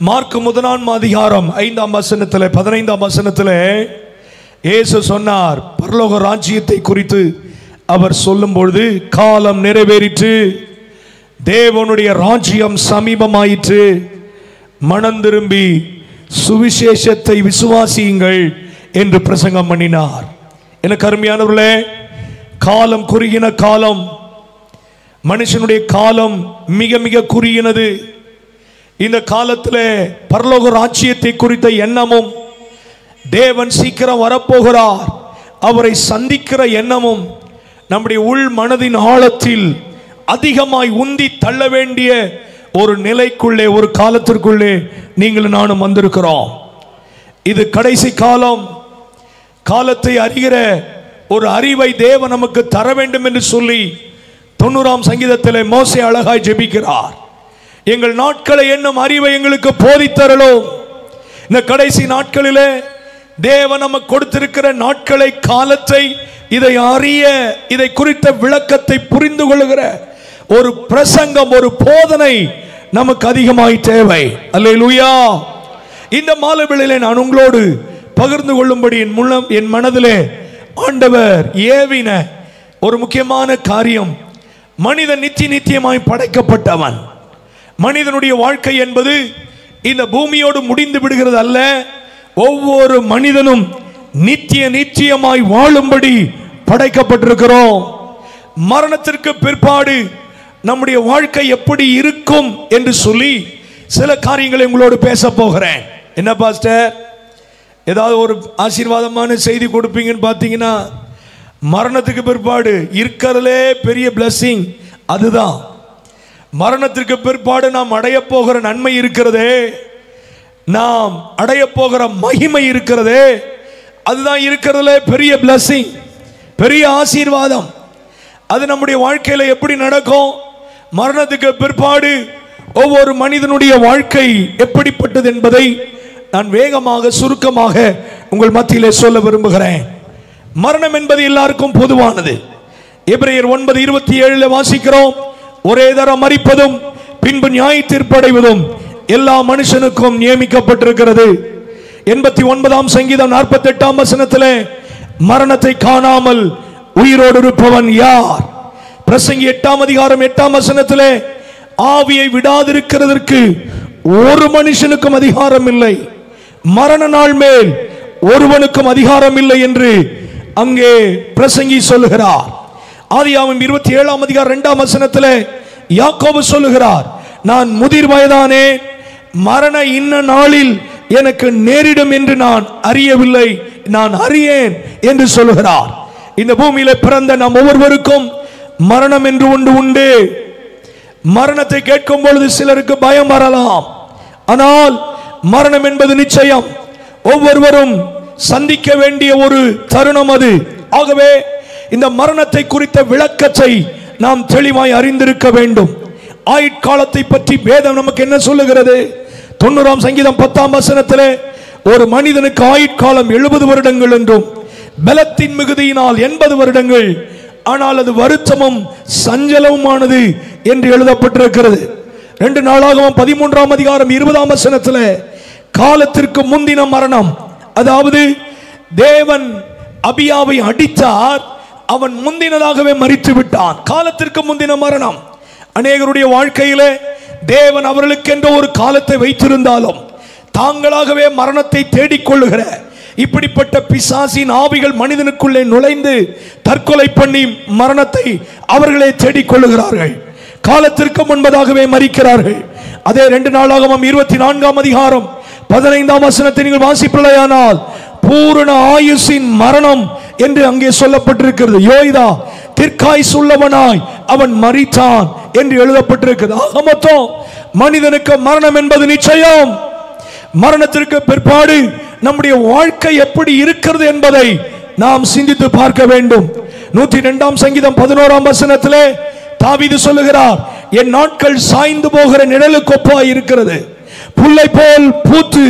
Mark 1 அதிகாரம் 5ஆம் வசனத்திலே 15ஆம் வசனத்திலே இயேசு சொன்னார், பரலோக ராஜ்யத்தை குறித்து அவர் சொல்லும் பொழுது, காலம் நிறைவேறிற்று, தேவனுடைய ராஜ்யம் சமீபமாயிற்று, மனம் திரும்பி சுவிசேஷத்தை விசுவாசியுங்கள் என்று பிரசங்கம் பண்ணினார். எனக்கு அருமையானவர்களே, காலம் குறுகின காலம், மனுஷனுடைய காலம் மிக மிக குறுகினது. இந்த காலத்தில் பரலோக ராஜ்யத்தை குறித்த எண்ணமும், தேவன் சீக்கிரம் வரப்போகிறார், அவரை சந்திக்கிற எண்ணமும் நம்முடைய உள் மனதின் ஆழத்தில் அதிகமாய் உந்தி தள்ள வேண்டிய ஒரு நிலைக்குள்ளே, ஒரு காலத்திற்குள்ளே நீங்கள் நானும் வந்திருக்கிறோம். இது கடைசி காலம். காலத்தை அறிகிற ஒரு அறிவை தேவன் நமக்கு தர வேண்டும் என்று சொல்லி 90ஆம் சங்கீதத்திலே மோசே அழகாய் ஜெபிக்கிறார். எங்கள் நாட்களை என்னும் அறிவை எங்களுக்கு போதித்தரலும். இந்த கடைசி நாட்களிலே தேவன் நமக்கு கொடுத்திருக்கிற நாட்களை, காலத்தை, இதை அறிய, இதை குறித்த விளக்கத்தை புரிந்து கொள்ளுகிற ஒரு பிரசங்கம், ஒரு போதனை நமக்கு அதிகமாய் தேவை. அல்லேலூயா. இந்த மாலைவேளையிலே நான் உங்களோடு பகிர்ந்து கொள்ளும்படி என் மனதிலே ஆண்டவர் ஏவின ஒரு முக்கியமான காரியம், மனிதன் நித்தியமாய் படைக்கப்பட்டவன். மனிதனுடைய வாழ்க்கை என்பது இந்த பூமியோடு முடிந்து விடுகிறது அல்ல. ஒவ்வொரு மனிதனும் நித்தியமாய் வாழும்படி படைக்கப்பட்டிருக்கிறோம். மரணத்திற்கு பிற்பாடு நம்முடைய வாழ்க்கை எப்படி இருக்கும் என்று சொல்லி சில காரியங்களை உங்களோடு பேச போகிறேன். என்ன பாஸ்டர், ஏதாவது ஒரு ஆசீர்வாதமான செய்தி கொடுப்பீங்கன்னு பார்த்தீங்கன்னா, மரணத்துக்கு பிற்பாடு இருக்கிறதுலே பெரிய பிளஸிங் அதுதான். மரணத்திற்கு பிற்பாடு நாம் அடைய போகிற நன்மை இருக்கிறதே, நாம் அடைய போகிற மகிமை இருக்கிறதே, அதுதான் இருக்கிறதுல பெரிய பிளஸிங், பெரிய ஆசீர்வாதம். அது நம்முடைய வாழ்க்கையில் எப்படி நடக்கும்? மரணத்துக்கு பிற்பாடு ஒவ்வொரு மனிதனுடைய வாழ்க்கை எப்படிப்பட்டது என்பதை நான் வேகமாக சுருக்கமாக உங்கள் மத்தியிலே சொல்ல விரும்புகிறேன். மரணம் என்பது எல்லாருக்கும் பொதுவானது. எபிரேயர் 9:27 வாசிக்கிறோம், ஒரே தரம் மரிப்பதும் பின்பு நியாய தீர்ப்படைவதும் எல்லா மனுஷனுக்கும் நியமிக்கப்பட்டிருக்கிறது. 89ஆம் சங்கீதம் 48ஆம் வசனத்திலே, மரணத்தை காணாமல் உயிரோடு இருப்பவன் யார்? பிரசங்கி 8ஆம் அதிகாரம் 8ஆம் வசனத்திலே, ஆவியை விடாதிருக்கிறதற்கு ஒரு மனுஷனுக்கும் அதிகாரம் இல்லை, மரண நாள் மேல் ஒருவனுக்கும் அதிகாரம் இல்லை என்று அங்கே பிரசங்கி சொல்லுகிறார். ஆதியாகமம் 27ஆம் அதிகாரம் 2ஆம் வசனத்திலே யாக்கோபு சொல்லுகிறார், நான் முதிர் வயதானே, மரண இன்ன நாளில் எனக்கு நேரிடும் என்று நான் அறியவில்லை, நான் அறியேன் என்று சொல்லுகிறார். இந்த பூமியில பிறந்த நம் ஒவ்வொருவருக்கும் மரணம் என்று ஒன்று உண்டு. மரணத்தை கேட்கும் பொழுது சிலருக்கு பயம் வரலாம், ஆனால் மரணம் என்பது நிச்சயம், ஒவ்வொருவரும் சந்திக்க வேண்டிய ஒரு தருணம் அது. ஆகவே இந்த மரணத்தை குறித்த விளக்கத்தை நாம் தெளிவாய் அறிந்திருக்க வேண்டும். ஆயுட்காலத்தை பற்றி வேதம் நமக்கு என்ன சொல்லுகிறது? 90ஆம் சங்கீதம் 10ஆம் வசனத்திலே, ஒரு மனிதனுக்கு ஆயுட்காலம் 70 வருடங்கள் என்றும், பலத்தின் மிகுதியினால் 80 வருடங்கள், ஆனால் அது வருத்தமும் சஞ்சலமுமானது என்று எழுதப்பட்டிருக்கிறது. 2 நாளாகமம் 13ஆம் அதிகாரம் 20ஆம் வசனத்திலே, காலத்திற்கு முந்தின மரணம், அதாவது தேவன் அபியாவை அடித்தார், அவன் முந்தினதாகவே மரித்து விட்டான். காலத்திற்கு முந்தின மரணம். அநேகருடைய வாழ்க்கையிலே தேவன் அவர்களுக்கென்ற ஒரு காலத்தை வைத்திருந்தாலும் தாங்களாகவே மரணத்தை தேடிக்கொள்ளுகிற இப்படிப்பட்ட பிசாசின் ஆவிகள் மனிதனுக்குள்ளே நுழைந்து தற்கொலை பண்ணி மரணத்தை அவர்களே தேடிக்கொள்ளுகிறார்கள். காலத்திற்கு முன்பதாகவே மரிக்கிறார்கள். அதே 2 நாளாகமம் 24ஆம் அதிகாரம் 15ஆம் வசனத்தை நீங்கள் வாசிப்பீர்களானால், பூரண ஆயுசின் மரணம் என்று அங்கே சொல்லப்பட்டிருக்கிறது. யோய்தா தீர்க்காயுசுள்ளவனாய் அவன் மரித்தான் என்று எழுதப்பட்டிருக்கிறது. ஆக மொத்தம் மனிதனுக்கு மரணம் என்பது நிச்சயம். மரணத்திற்கு பிற்பாடு நம்முடைய வாழ்க்கை எப்படி இருக்கிறது என்பதை நாம் சிந்தித்து பார்க்க வேண்டும். 102ஆம் சங்கீதம் 11ஆம் வசனத்திலே தாவீது சொல்லுகிறார், என் நாட்கள் சாய்ந்து போகிற நிழலுக்கு ஒப்பாய் இருக்கிறது, புல்லை போல் பூத்து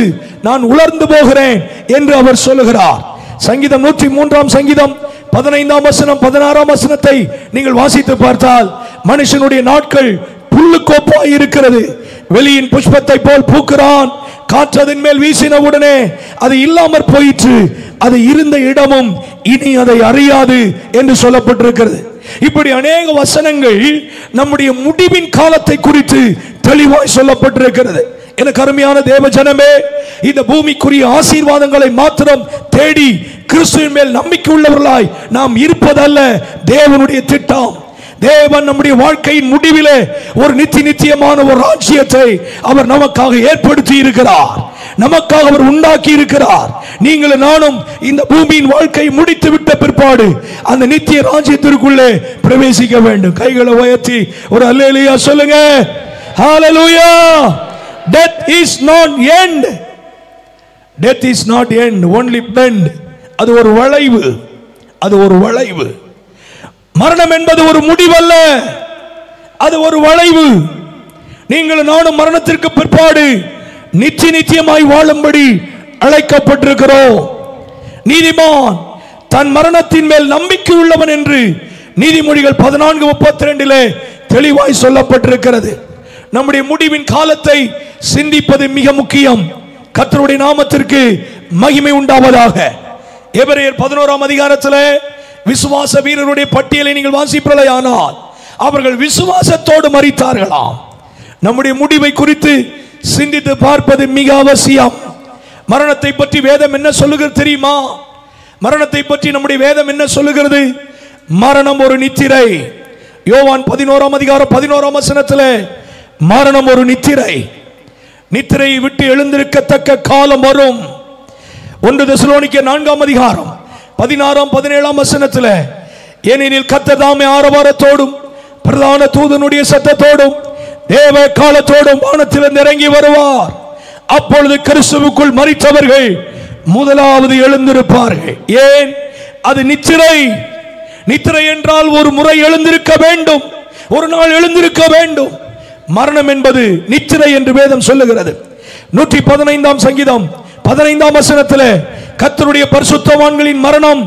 நான் உலர்ந்து போகிறேன் என்று அவர் சொல்லுகிறார். சங்கீதம் 103ஆம் சங்கீதம் 15ஆம் வசனம் 16ஆம் வசனத்தை நீங்கள் வாசித்து பார்த்தால், மனுஷனுடைய நாட்கள் புல்லுக்கோப்பாய் இருக்கிறது, வெளியின் புஷ்பத்தை போல் பூக்கிறான், காற்று அதன் மேல் வீசின உடனே அது இல்லாமற் போயிற்று, அது இருந்த இடமும் இனி அதை அறியாது என்று சொல்லப்பட்டிருக்கிறது. இப்படி அநேக வசனங்கள் நம்முடைய முடிவின் காலத்தை குறித்து தெளிவாய் சொல்லப்பட்டிருக்கிறது. எனக்கு அருமையான தேவ ஜனமே, இந்த பூமிக்குரிய ஆசீர்வாதங்களை மாத்திரம் தேடி கிறிஸ்துவின் மேல் நம்பிக்கை உள்ளவர்களாய் நாம் இருப்பதல்ல தேவனுடைய திட்டம். தேவன் நம்முடைய வாழ்க்கையின் முடிவிலே ஒரு நித்தியமான ஒரு ராஜ்யத்தை அவர் நமக்காக ஏற்படுத்தி இருக்கிறார், நமக்காக அவர் உண்டாக்கி இருக்கிறார். நீங்களும் நானும் இந்த பூமியின் வாழ்க்கை முடித்து விட்ட பிற்பாடு அந்த நித்திய ராஜ்யத்திற்குள்ளே பிரவேசிக்க வேண்டும். கைகளை உயர்த்தி ஒரு அல்லேலூயா சொல்லுங்க. ஹalleluya. Death is not end. Death is not end, only bend. அது ஒரு வளைவு, அது ஒரு வளைவு. மரணம் என்பது ஒரு முடிவல்ல, அது ஒரு வளைவு. நீங்கள் நானும் மரணத்திற்கு பிற்பாடு நித்தியமாய் வாழும்படி அழைக்கப்பட்டிருக்கிறோம். நீதிமான் தன் மரணத்தின் மேல் நம்பிக்கை உள்ளவன் என்று நீதிமொழிகள் 14:32 தெளிவாய் சொல்லப்பட்டிருக்கிறது. நம்முடைய முடிவின் காலத்தை சிந்திப்பது மிக முக்கியம். கர்த்தருடைய நாமத்திற்கு மகிமை உண்டாவதாக. எபிரேயர் 11ஆம் அதிகாரத்தில் விசுவாச வீரருடைய பட்டியலை நீங்கள் வாசிப்பீர்களானால் அவர்கள் விசுவாசத்தோடு மரித்தார்களாம். நம்முடைய முடிவை குறித்து சிந்தித்து பார்ப்பது மிக அவசியம். மரணத்தை பற்றி வேதம் என்ன சொல்லுகிறது தெரியுமா? மரணத்தை பற்றி நம்முடைய வேதம் என்ன சொல்லுகிறது? மரணம் ஒரு நித்திரை. யோவான் 11ஆம் அதிகாரம் 11ஆம் வசனத்தில் மரணம் ஒரு நித்திரை, நித்திரையை விட்டு எழுந்திருக்கத்தக்க காலம் வரும். 1 தெசலோனிக்கேயர் 4ஆம் அதிகாரம் 16ஆம் 17ஆம் வசனத்தில் ஏனெனில் கர்த்தர் தாமே ஆரவாரத்தோடும் பிரதான தூதனுடைய சத்தத்தோடும் தேவ காலத்தோடும் வானத்திலிருந்து இறங்கி வருவார். அப்பொழுது கிறிஸ்துவுக்குள் மரித்தவர்கள் முதலாவது எழுந்திருப்பார்கள். ஏன்? அது நித்திரை. நித்திரை என்றால் ஒரு முறை எழுந்திருக்க வேண்டும், ஒரு நாள் எழுந்திருக்க வேண்டும். மரணம் என்பது நித்திரை என்று வேதம் சொல்லுகிறது. 115ஆம் சங்கீதம் 15ஆம் வசனத்தில் கர்த்தருடைய பரிசுத்தவான்களின் மரணம்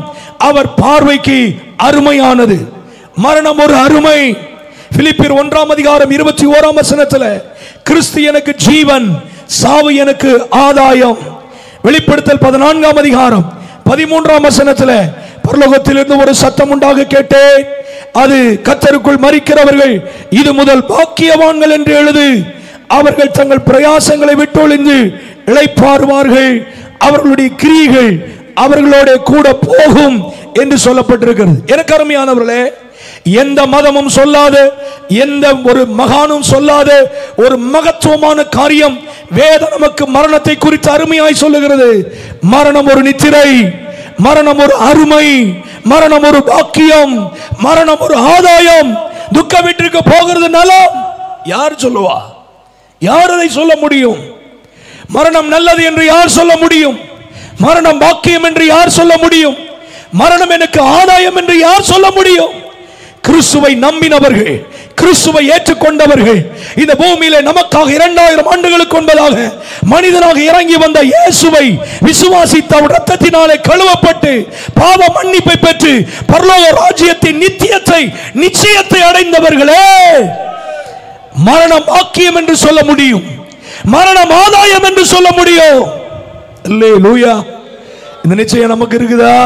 அவர் பார்வைக்கு அருமையானது. மரணம் ஒரு அருமை. பிலிப்பியர் 1ஆம் அதிகாரம் 21ஆம் வசனத்தில் கிறிஸ்து எனக்கு ஜீவன், சாவு எனக்கு ஆதாயம். வெளிப்படுத்தல் 14ஆம் அதிகாரம் 13ஆம் வசனத்தில் பரலோகத்திலிருந்து ஒரு சத்தம் உண்டாக கேட்டேன், அது கர்த்தருக்குள் மரிக்கிறவர்கள் இது முதல் பாக்கியவான்கள் என்று எழுது. அவர்கள் தங்கள் பிரயாசங்களை விட்டொழிந்து இளைப்பாறுவார்கள், அவர்களுடைய கிரியைகள் அவர்களோட கூட போகும் என்று சொல்லப்பட்டிருக்கிறது. எனக்கு அருமையானவர்களே, எந்த மதமும் சொல்லாத, எந்த ஒரு மகானும் சொல்லாத ஒரு மகத்துவமான காரியம் வேதம் நமக்கு மரணத்தை குறித்து அருமையாய் சொல்லுகிறது. மரணம் ஒரு நித்திரை, மரணம் ஒரு அருமை, மரணம் ஒரு பாக்கியம், மரணம் ஒரு ஆதாயம். துக்க வீட்டிற்கு போகிறது நலம். யார் சொல்லுவா? யார் அதை சொல்ல முடியும்? மரணம் நல்லது என்று யார் சொல்ல முடியும்? மரணம் பாக்கியம் என்று யார் சொல்ல முடியும்? மரணம் எனக்கு ஆதாயம் என்று யார் சொல்ல முடியும்? கிறிஸ்துவை நம்பினவர்கள், கிறிஸ்துவை ஏற்றுக்கொண்டவர்கள், இந்த பூமியில நமக்காக 2000 ஆண்டுகளுக்கு முன்பதாக மனிதனாக இறங்கி வந்த இயேசுவை விசுவாசித்த இரத்தத்தினாலே கழுவப்பட்டு பாவ மன்னிப்பை பெற்று பரலோக ராஜ்யத்தின் நிச்சயத்தை அடைந்தவர்களே மரணம் பாக்கியம் என்று சொல்ல முடியும், மரணம் ஆதாயம் என்று சொல்ல முடியும். அல்லேலூயா. இந்த நிச்சயம் நமக்கு இருக்குதா?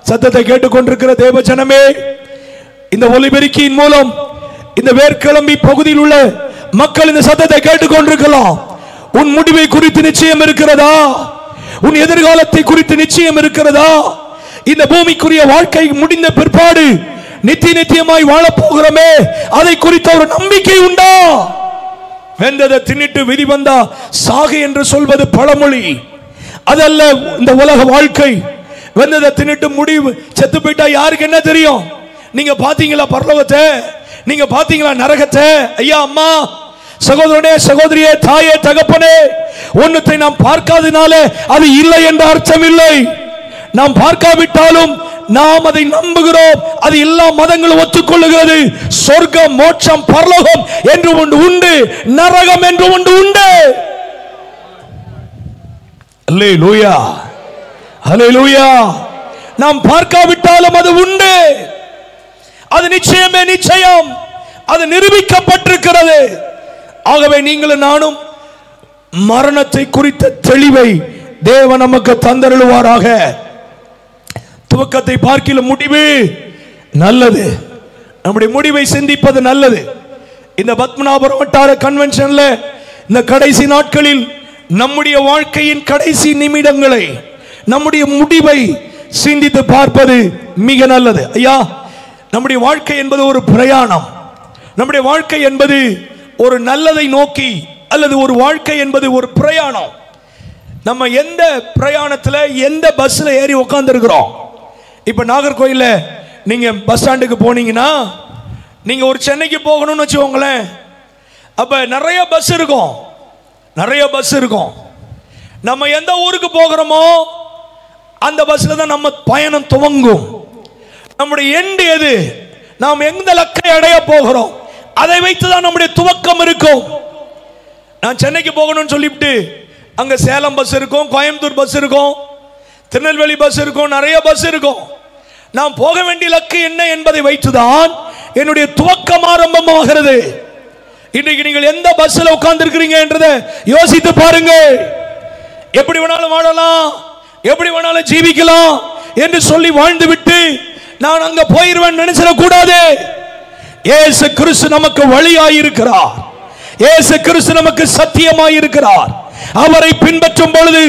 சத்தத்தை கேட்டுக்கொண்டிருக்கிற தேவ ஜனமே, இந்த ஒலிபெருக்கியின் மூலம் இந்த வேர்க்கிளம்பி பகுதியில் உள்ள மக்கள் இந்த சத்தத்தை கேட்டுக்கொண்டிருக்கலாம். உன் முடிவை குறித்து நிச்சயம் இருக்கிறதா? உன் எதிர்காலத்தை குறித்து நிச்சயம் இருக்கிறதா? இந்த பூமிக்குரிய வாழ்க்கை முடிந்த பிற்பாடு நித்தியமாய் வாழப் போகிறோமே, அதை குறித்த ஒரு நம்பிக்கை உண்டா? வெந்ததை தின்னிட்டு விதி வந்தா சாகு என்று சொல்வது பழமொழி, அதல்ல இந்த உலக வாழ்க்கை. வெந்ததை தின்னிட்டு முடிவு செத்து போயிட்டா யாருக்கு என்ன தெரியும்? நீங்க பாத்தீங்களா பரலோகத்தை? நீங்க பாத்தீங்களா நரகத்தை? ஐயா, அம்மா, சகோதரனே, சகோதரியே, தாயே, தகப்பனே, ஒன்னத்தை நாம் பார்க்காதனால அது இல்லை என்ற அர்த்தம் இல்லை. நாம் பார்க்காவிட்டாலும் நாம் அதை நம்புகிறோம். அது எல்லா மதங்களும் ஒத்துக்கொள்ளுகிறது. சொர்க்கம், மோட்சம், பரலோகம் என்று ஒன்று உண்டு, நரகம் என்று ஒன்று உண்டு. அல்லேலூயா, அல்லேலூயா. நாம் பார்க்காவிட்டாலும் அது உண்டு. அது நிச்சயமே நிச்சயம், அது நிரூபிக்கப்பட்டிருக்கிறது. ஆகவே நீங்களும் நானும் மரணத்தை குறித்த தெளிவை தேவன் நமக்கு தந்தருளுவாராக. துவக்கத்தை பார்க்கிலும் முடிவு நல்லது. நம்முடைய முடிவை சிந்திப்பது நல்லது. இந்த பத்மநாபபுரம் வட்டார கன்வென்ஷன்ல இந்த கடைசி நாட்களில் நம்முடைய வாழ்க்கையின் கடைசி நிமிடங்களை, நம்முடைய முடிவை சிந்தித்து பார்ப்பது மிக நல்லது. ஐயா, நம்முடைய வாழ்க்கை என்பது ஒரு பிரயாணம். நம்முடைய வாழ்க்கை என்பது ஒரு நல்லதை நோக்கி, அல்லது ஒரு வாழ்க்கை என்பது ஒரு பிரயாணம். நம்ம எந்த பிரயாணத்தில் எந்த பஸ்ல ஏறி உட்கார்ந்து இருக்கிறோம்? இப்ப நாகர்கோயில்ல நீங்க பஸ் ஸ்டாண்டுக்கு போனீங்கன்னா, நீங்க ஒரு சென்னைக்கு போகணும்னு வச்சுக்கோங்களேன், அப்ப நிறைய பஸ் இருக்கும், நிறைய பஸ் இருக்கும். நம்ம எந்த ஊருக்கு போகிறோமோ அந்த பஸ்ல தான் நம்ம பயணம் துவங்கும். நம்முடைய எண்டு எது, நாம் எந்த லக்கை அடைய போகிறோம், அதை வைத்துதான் நம்முடைய துவக்கம் இருக்கும். நான் சென்னைக்கு போகணும்னு சொல்லிவிட்டு அங்க சேலம் பஸ் இருக்கும், கோயம்புத்தூர் பஸ் இருக்கும், திருநெல்வேலி பஸ் இருக்கும், நிறைய பஸ் இருக்கும். நாம் போக வேண்டிய லக்கு என்ன என்பதை வைத்துதான் என்னுடைய துவக்கம் ஆரம்பமாகிறது. இன்றைக்கு நீங்கள் எந்த பஸ்ல உட்கார்ந்து இருக்கிறீங்க என்றதை யோசித்து பாருங்க. எப்படி வேணாலும் வாழலாம், எப்படி வேணாலும் ஜீவிக்கலாம் என்று சொல்லி வாழ்ந்து விட்டு நான் அங்க போயிருவேன் நினைச்சிட கூடாது. இயேசு கிறிஸ்து நமக்கு வழியாயிருக்கிறார். இயேசு கிறிஸ்து நமக்கு சத்தியமாயிருக்கிறார். அவரை பின்பற்றும் பொழுது,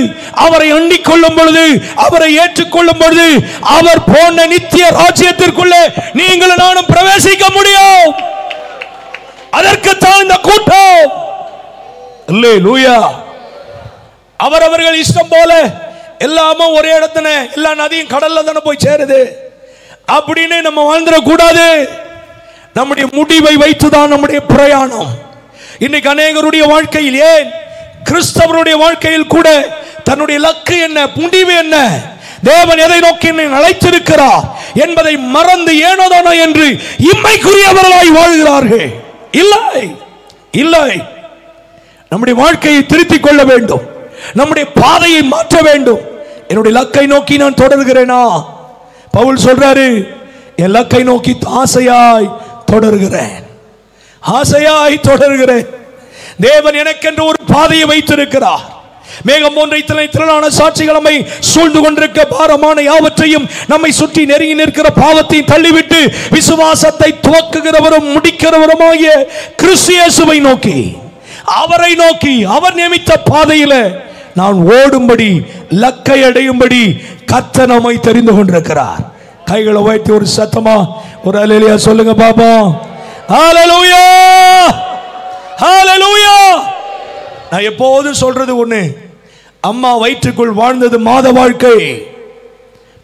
அவரை எண்ணிக் கொள்ளும் பொழுது, அவரை ஏற்றுக்கொள்ளும் பொழுது, அவர் போன்ற நித்திய ராஜ்யத்திற்குள்ளே நீங்களும் நானும் பிரவேசிக்க முடியும். அதற்குத்தான் இந்த கூட்டம். அல்லேலூயா. அவரவர்கள் இஷ்டம் போல எல்லாமே ஒரே இடத்துல, எல்லா நதியும் கடல்ல தானே போய் சேருது அப்படின்னு நம்ம வாழ்ந்துட கூடாது. நம்முடைய முடிவை வைத்துதான் நம்முடைய பிரயாணம். இன்னைக்கு அநேகருடைய வாழ்க்கையில், ஏன் கிறிஸ்தவருடைய வாழ்க்கையில் கூட தன்னுடைய லக்கு என்ன, முடிவு என்ன, தேவன் எதை நோக்கி அழைத்திருக்கிறார் என்பதை மறந்து ஏனோதானோ என்று இம்மைக்குரியவர்களாய் வாழ்கிறார்கள். இல்லை, இல்லை. நம்முடைய வாழ்க்கையை திருத்திக் கொள்ள வேண்டும், நம்முடைய பாதையை மாற்ற வேண்டும். என்னுடைய லக்கை நோக்கி நான் தொடர்கிறேனா? பவுல் சொல்றாரு, என் லக்கை நோக்கி ஆசையாய் தொடர்கிறேன், ஆசையாய் தொடர்கிறேன். தேவன் எனக்கென்று ஒரு பாதையை வைத்திருக்கிறார். மேகம் போன்ற திரளான சாட்சிகள் நம்மை சூழ்ந்து கொண்டிருக்க பாரமான யாவற்றையும் நம்மை சுற்றி நெருங்கி நிற்கிற பாவத்தை தள்ளிவிட்டு விசுவாசத்தை துவக்குகிறவரும் முடிக்கிறவருமாகிய கிறிஸ்து இயேசுவை நோக்கி, அவரை நோக்கி, அவர் நியமித்த பாதையில நான் ஓடும்படி, லக்கை அடையும்படி கர்த்தர் நம்மை தெரிந்து கொண்டிருக்கிறார். கைகளை உயர்த்தி ஒரு சத்தமா ஒரு அல்லேலூயா சொல்லுங்க பாப்பா. ஹalleluya, ஹalleluya. நான் எப்போதும் சொல்றது ஒண்ணு, அம்மா வயிற்றுக்குள் வாழ்ந்தது மாத வாழ்க்கை.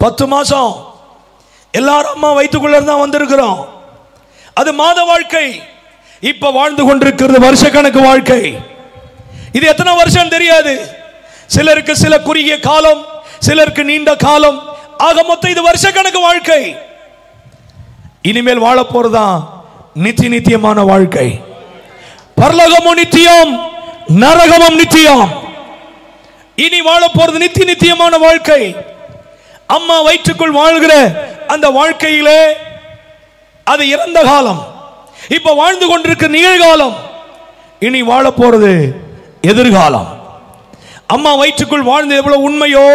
10 மாசம் எல்லாரும் அம்மா வயிற்றுக்குள்ள தான் வந்திருக்கிறோம். அது மாத வாழ்க்கை. இப்ப வாழ்ந்து கொண்டிருக்கிறது வருஷ கணக்கு வாழ்க்கை. இது எத்தனை வருஷம் தெரியாது. சிலருக்கு சில குறுகிய காலம், சிலருக்கு நீண்ட காலம். ஆக மொத்தம் இது வருஷ கணக்கு வாழ்க்கை. இனிமேல் வாழ போறதான் நித்தியமான வாழ்க்கை. பரலோகமும் நித்தியம், நரகமும் நித்தியம். இனி வாழ போறது நித்தியமான வாழ்க்கை. அம்மா வயிற்றுக்குள் வாழ்கிற அந்த வாழ்க்கையிலே அது இறந்த காலம். இப்ப வாழ்ந்து கொண்டிருக்கிற நிகழ்காலம். இனி வாழ போறது எதிர்காலம். அம்மா வயிற்றுக்குள் வாழ்ந்து எவ்வளவு உண்மையோ,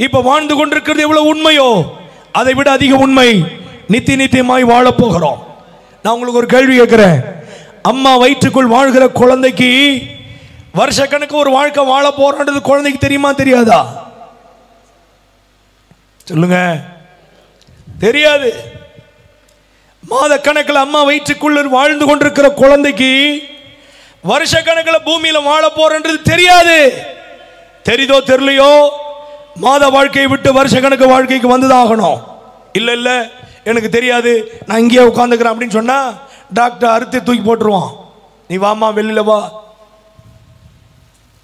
இப்ப வாழ்ந்து கொண்டிருக்கிறது எவ்வளவு உண்மையோ, அதை விட அதிக உண்மை நித்தியமாய் வாழ போகிறோம். நான் உங்களுக்கு ஒரு கேள்வி கேட்கிறேன். அம்மா வயிற்றுக்குள் வாழ்கிற குழந்தைக்கு வருஷக்கணக்கு ஒரு வாழ்க்கை வாழ போறது குழந்தைக்கு தெரியுமா தெரியாதா? சொல்லுங்க. தெரியாது. மாத கணக்கில் அம்மா வயிற்றுக்குள்ள வாழ்ந்து கொண்டிருக்கிற குழந்தைக்கு வருஷ கணக்கில் பூமியில வாழ போறது தெரியாது. தெரிதோ தெரியலையோ, மாத வாழ்க்கையை விட்டு வருஷ கணக்கு வாழ்க்கைக்கு வந்துதாகணும். இல்ல இல்ல எனக்கு தெரியாது, நான் இங்கேயே உட்காந்துக்கிறேன் அப்படின்னு சொன்னா டாக்டர் அறுத்து தூக்கி போட்டுருவான். நீ வாமா, வெளியில வா,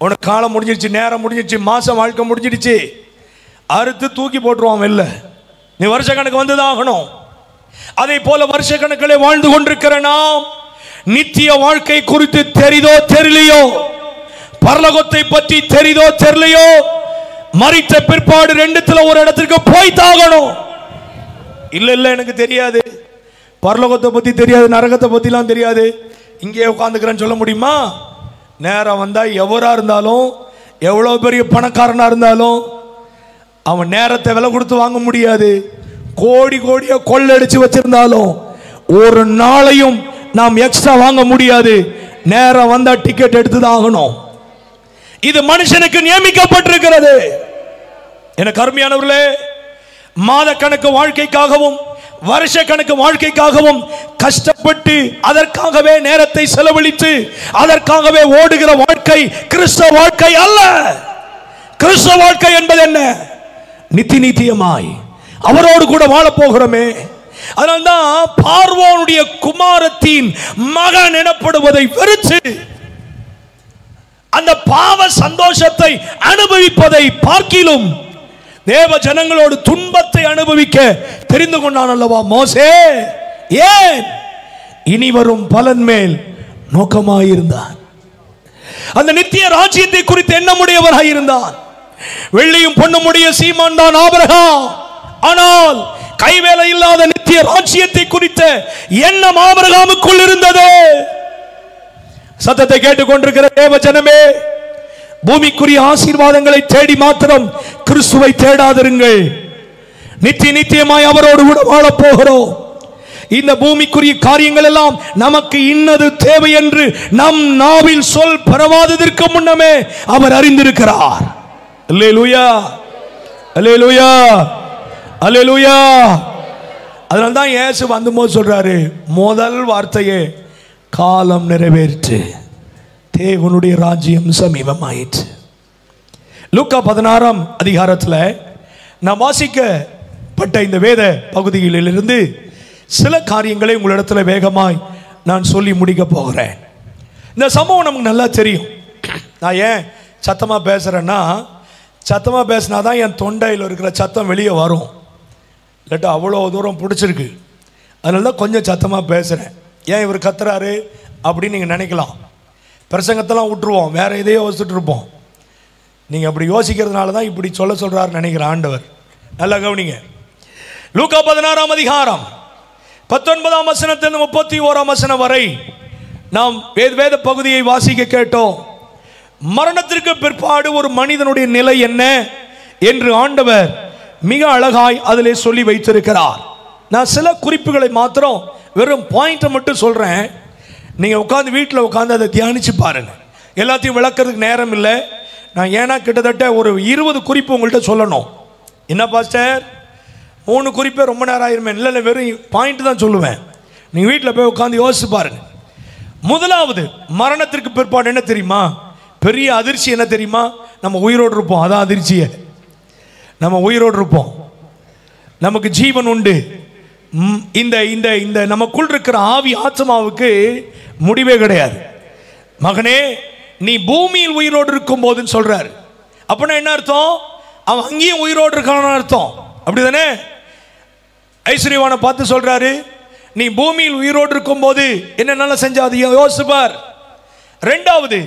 உனக்கு காலம் முடிஞ்சிருச்சு, நேரம் முடிஞ்சிருச்சு, மாசம் வாழ்க்கை முடிஞ்சிருச்சு, அறுத்து தூக்கி போட்டுருவான் வெளில. நீ வருஷ கணக்கு வந்துதாகணும். அதை போல வருஷ கணக்கிலே வாழ்ந்து கொண்டிருக்கிற நாம் நித்திய வாழ்க்கை குறித்து தெரிதோ தெரியலையோ, பரலோகத்தை பற்றி தெரிதோ தெரியலையோ, மரித்த பிற்பாடு ரெண்டுத்துல ஒரு இடத்துக்கு போய் தாகணும். இல்ல இல்ல எனக்கு தெரியாது, பரலோகத்தை பத்தி தெரியாது, நரகத்தை பத்திலாம் தெரியாது, இங்கே உட்காந்துக்கிறேன்னு சொல்ல முடியுமா? நேரம் வந்தா எவரா இருந்தாலும், எவ்வளவு பெரிய பணக்காரனா இருந்தாலும் அவன் நேரத்தை விலை கொடுத்து வாங்க முடியாது. கோடி கோடியா கொள்ளடிச்சு வச்சிருந்தாலும் ஒரு நாளையும் நாம் எக்ஸ்ட்ரா வாங்க முடியாது. நேரம் வந்தா டிக்கெட் எடுத்துதான் ஆகணும். இது மனுஷனுக்கு நியமிக்கப்பட்டிருக்கிறது. எனக்கு அருமையானவர்களே, மாத கணக்கு வாழ்க்கைக்காகவும் வருஷ கணக்கு வாழ்க்கைக்காகவும் கஷ்டப்பட்டு அதற்காகவே நேரத்தை செலவழித்து அதற்காகவே ஓடுகிற வாழ்க்கை கிறிஸ்தவ வாழ்க்கை அல்ல. கிறிஸ்தவ வாழ்க்கை என்பது என்ன? நித்தியமாய் அவரோடு கூட வாழ போகிறோமே. அதனால்தான் பார்வோனுடைய குமாரத்தின் மகன் எனப்படுவதை வெறுத்து அந்த பாவ சந்தோஷத்தை அனுபவிப்பதை பார்க்கிலும் தேவ ஜனங்களோடு துன்பத்தை அனுபவிக்க தெரிந்து கொண்டான் அல்லவா மோசே. ஏன்? இனி வரும் பலன் மேல் நோக்கமாயிருந்தான். அந்த நித்திய ராஜ்யத்தை குறித்து எண்ணமுடையவராய் இருந்தான். வெள்ளியும் பொன்னுமுடைய சீமான் தான் ஆபிரகாம். ஆனால் கைவேலை இல்லாத நித்திய ராஜ்யத்தை குறித்த எண்ணம் ஆபிரகாமுக்குள் இருந்தது. சத்தத்தை கேட்டுக்கொண்டிருக்கிற தேவ ஜனமே, பூமிக்குரிய ஆசீர்வாதங்களை தேடி மாத்திரம் கிறிஸ்துவை தேடாதிருங்கள். நித்தியமாய் அவரோடு கூட வாழ போகிறோம். இந்த பூமிக்குரிய காரியங்கள் எல்லாம் நமக்கு இன்னது தேவை என்று நம் நாவில் சொல் பரவாததற்கு முன்னமே அவர் அறிந்திருக்கிறார். அல்லேலூயா, அல்லேலூயா, அல்லேலூயா. அதனால தான் இயேசு வந்தபோது சொல்றாரு, முதல் வார்த்தையே காலம் நிறைவேற்று, தேவனுடைய ராஜ்யம் சமீபமாயிற்று. லூக்கா 16ஆம் அதிகாரத்தில் நான் வாசிக்கப்பட்ட இந்த வேத பகுதிகளிலிருந்து சில காரியங்களை உங்களிடத்தில் வேகமாய் நான் சொல்லி முடிக்க போகிறேன். இந்த சம்பவம் நமக்கு நல்லா தெரியும். நான் ஏன் சத்தமாக பேசுகிறேன்னா, சத்தமாக பேசினா தான் என் தொண்டையில் இருக்கிற சத்தம் வெளியே வரும். இல்லாட்டா அவ்வளோ தூரம் பிடிச்சிருக்கு. அதனால தான் கொஞ்சம் சத்தமாக பேசுகிறேன். ஏன் இவர் கத்துறாரு அப்படின்னு நீங்கள் நினைக்கலாம். பிரசங்கத்தெல்லாம் விட்டுருவோம், வேறு எதையோ யோசிச்சுட்டு இருப்போம். நீங்கள் அப்படி யோசிக்கிறதுனால தான் இப்படி சொல்கிறார் நினைக்கிற ஆண்டவர். நல்லா கவனிங்க. லூக்கா 16ஆம் அதிகாரம் 19ஆம் வசனத்திலிருந்து 31ஆம் வசனம் வரை நாம் வேத பகுதியை வாசிக்க கேட்டோம். மரணத்திற்கு பிற்பாடு ஒரு மனிதனுடைய நிலை என்ன என்று ஆண்டவர் மிக அழகாய் அதிலே சொல்லி வைத்திருக்கிறார். நான் சில குறிப்புகளை மாத்திரம் வெறும் பாயிண்ட்டை மட்டும் சொல்கிறேன். நீங்கள் உட்காந்து வீட்டில் உட்காந்து அதை தியானித்து பாருங்கள். எல்லாத்தையும் விளக்கிறதுக்கு நேரம் இல்லை. நான் ஏன்னா கிட்டத்தட்ட ஒரு 20 குறிப்பு உங்கள்கிட்ட சொல்லணும். என்ன பாஸ்டர் 3 குறிப்பே ரொம்ப நேரம் ஆயிருமே? இல்லை, வெறும் பாயிண்ட் தான் சொல்லுவேன். நீங்கள் வீட்டில் போய் உட்காந்து யோசிச்சு பாருங்கள். முதலாவது, மரணத்திற்கு பிற்பாடு என்ன தெரியுமா? பெரிய அதிர்ச்சி என்ன தெரியுமா? நம்ம உயிரோடு இருப்போம். அதான் அதிர்ச்சியே. நம்ம உயிரோடு இருப்போம், நமக்கு ஜீவன் உண்டு. இந்த இந்த இந்த நமக்குள் இருக்கிற ஆவி ஆத்மாவுக்கு முடிவே கிடையாது. மகனே, நீ பூமியில் உயிரோடு இருக்கும் போதுன்னு சொல்றாரு. அப்படின்னா என்ன அர்த்தம்? அவன் அங்கேயும் உயிரோடு இருக்கான அர்த்தம். அப்படிதானே? ஐஸ்வர்யவானை பார்த்து சொல்றாரு, நீ பூமியில் உயிரோடு இருக்கும் போது என்னென்ன செஞ்சாது யோசிப்பார். ரெண்டாவது,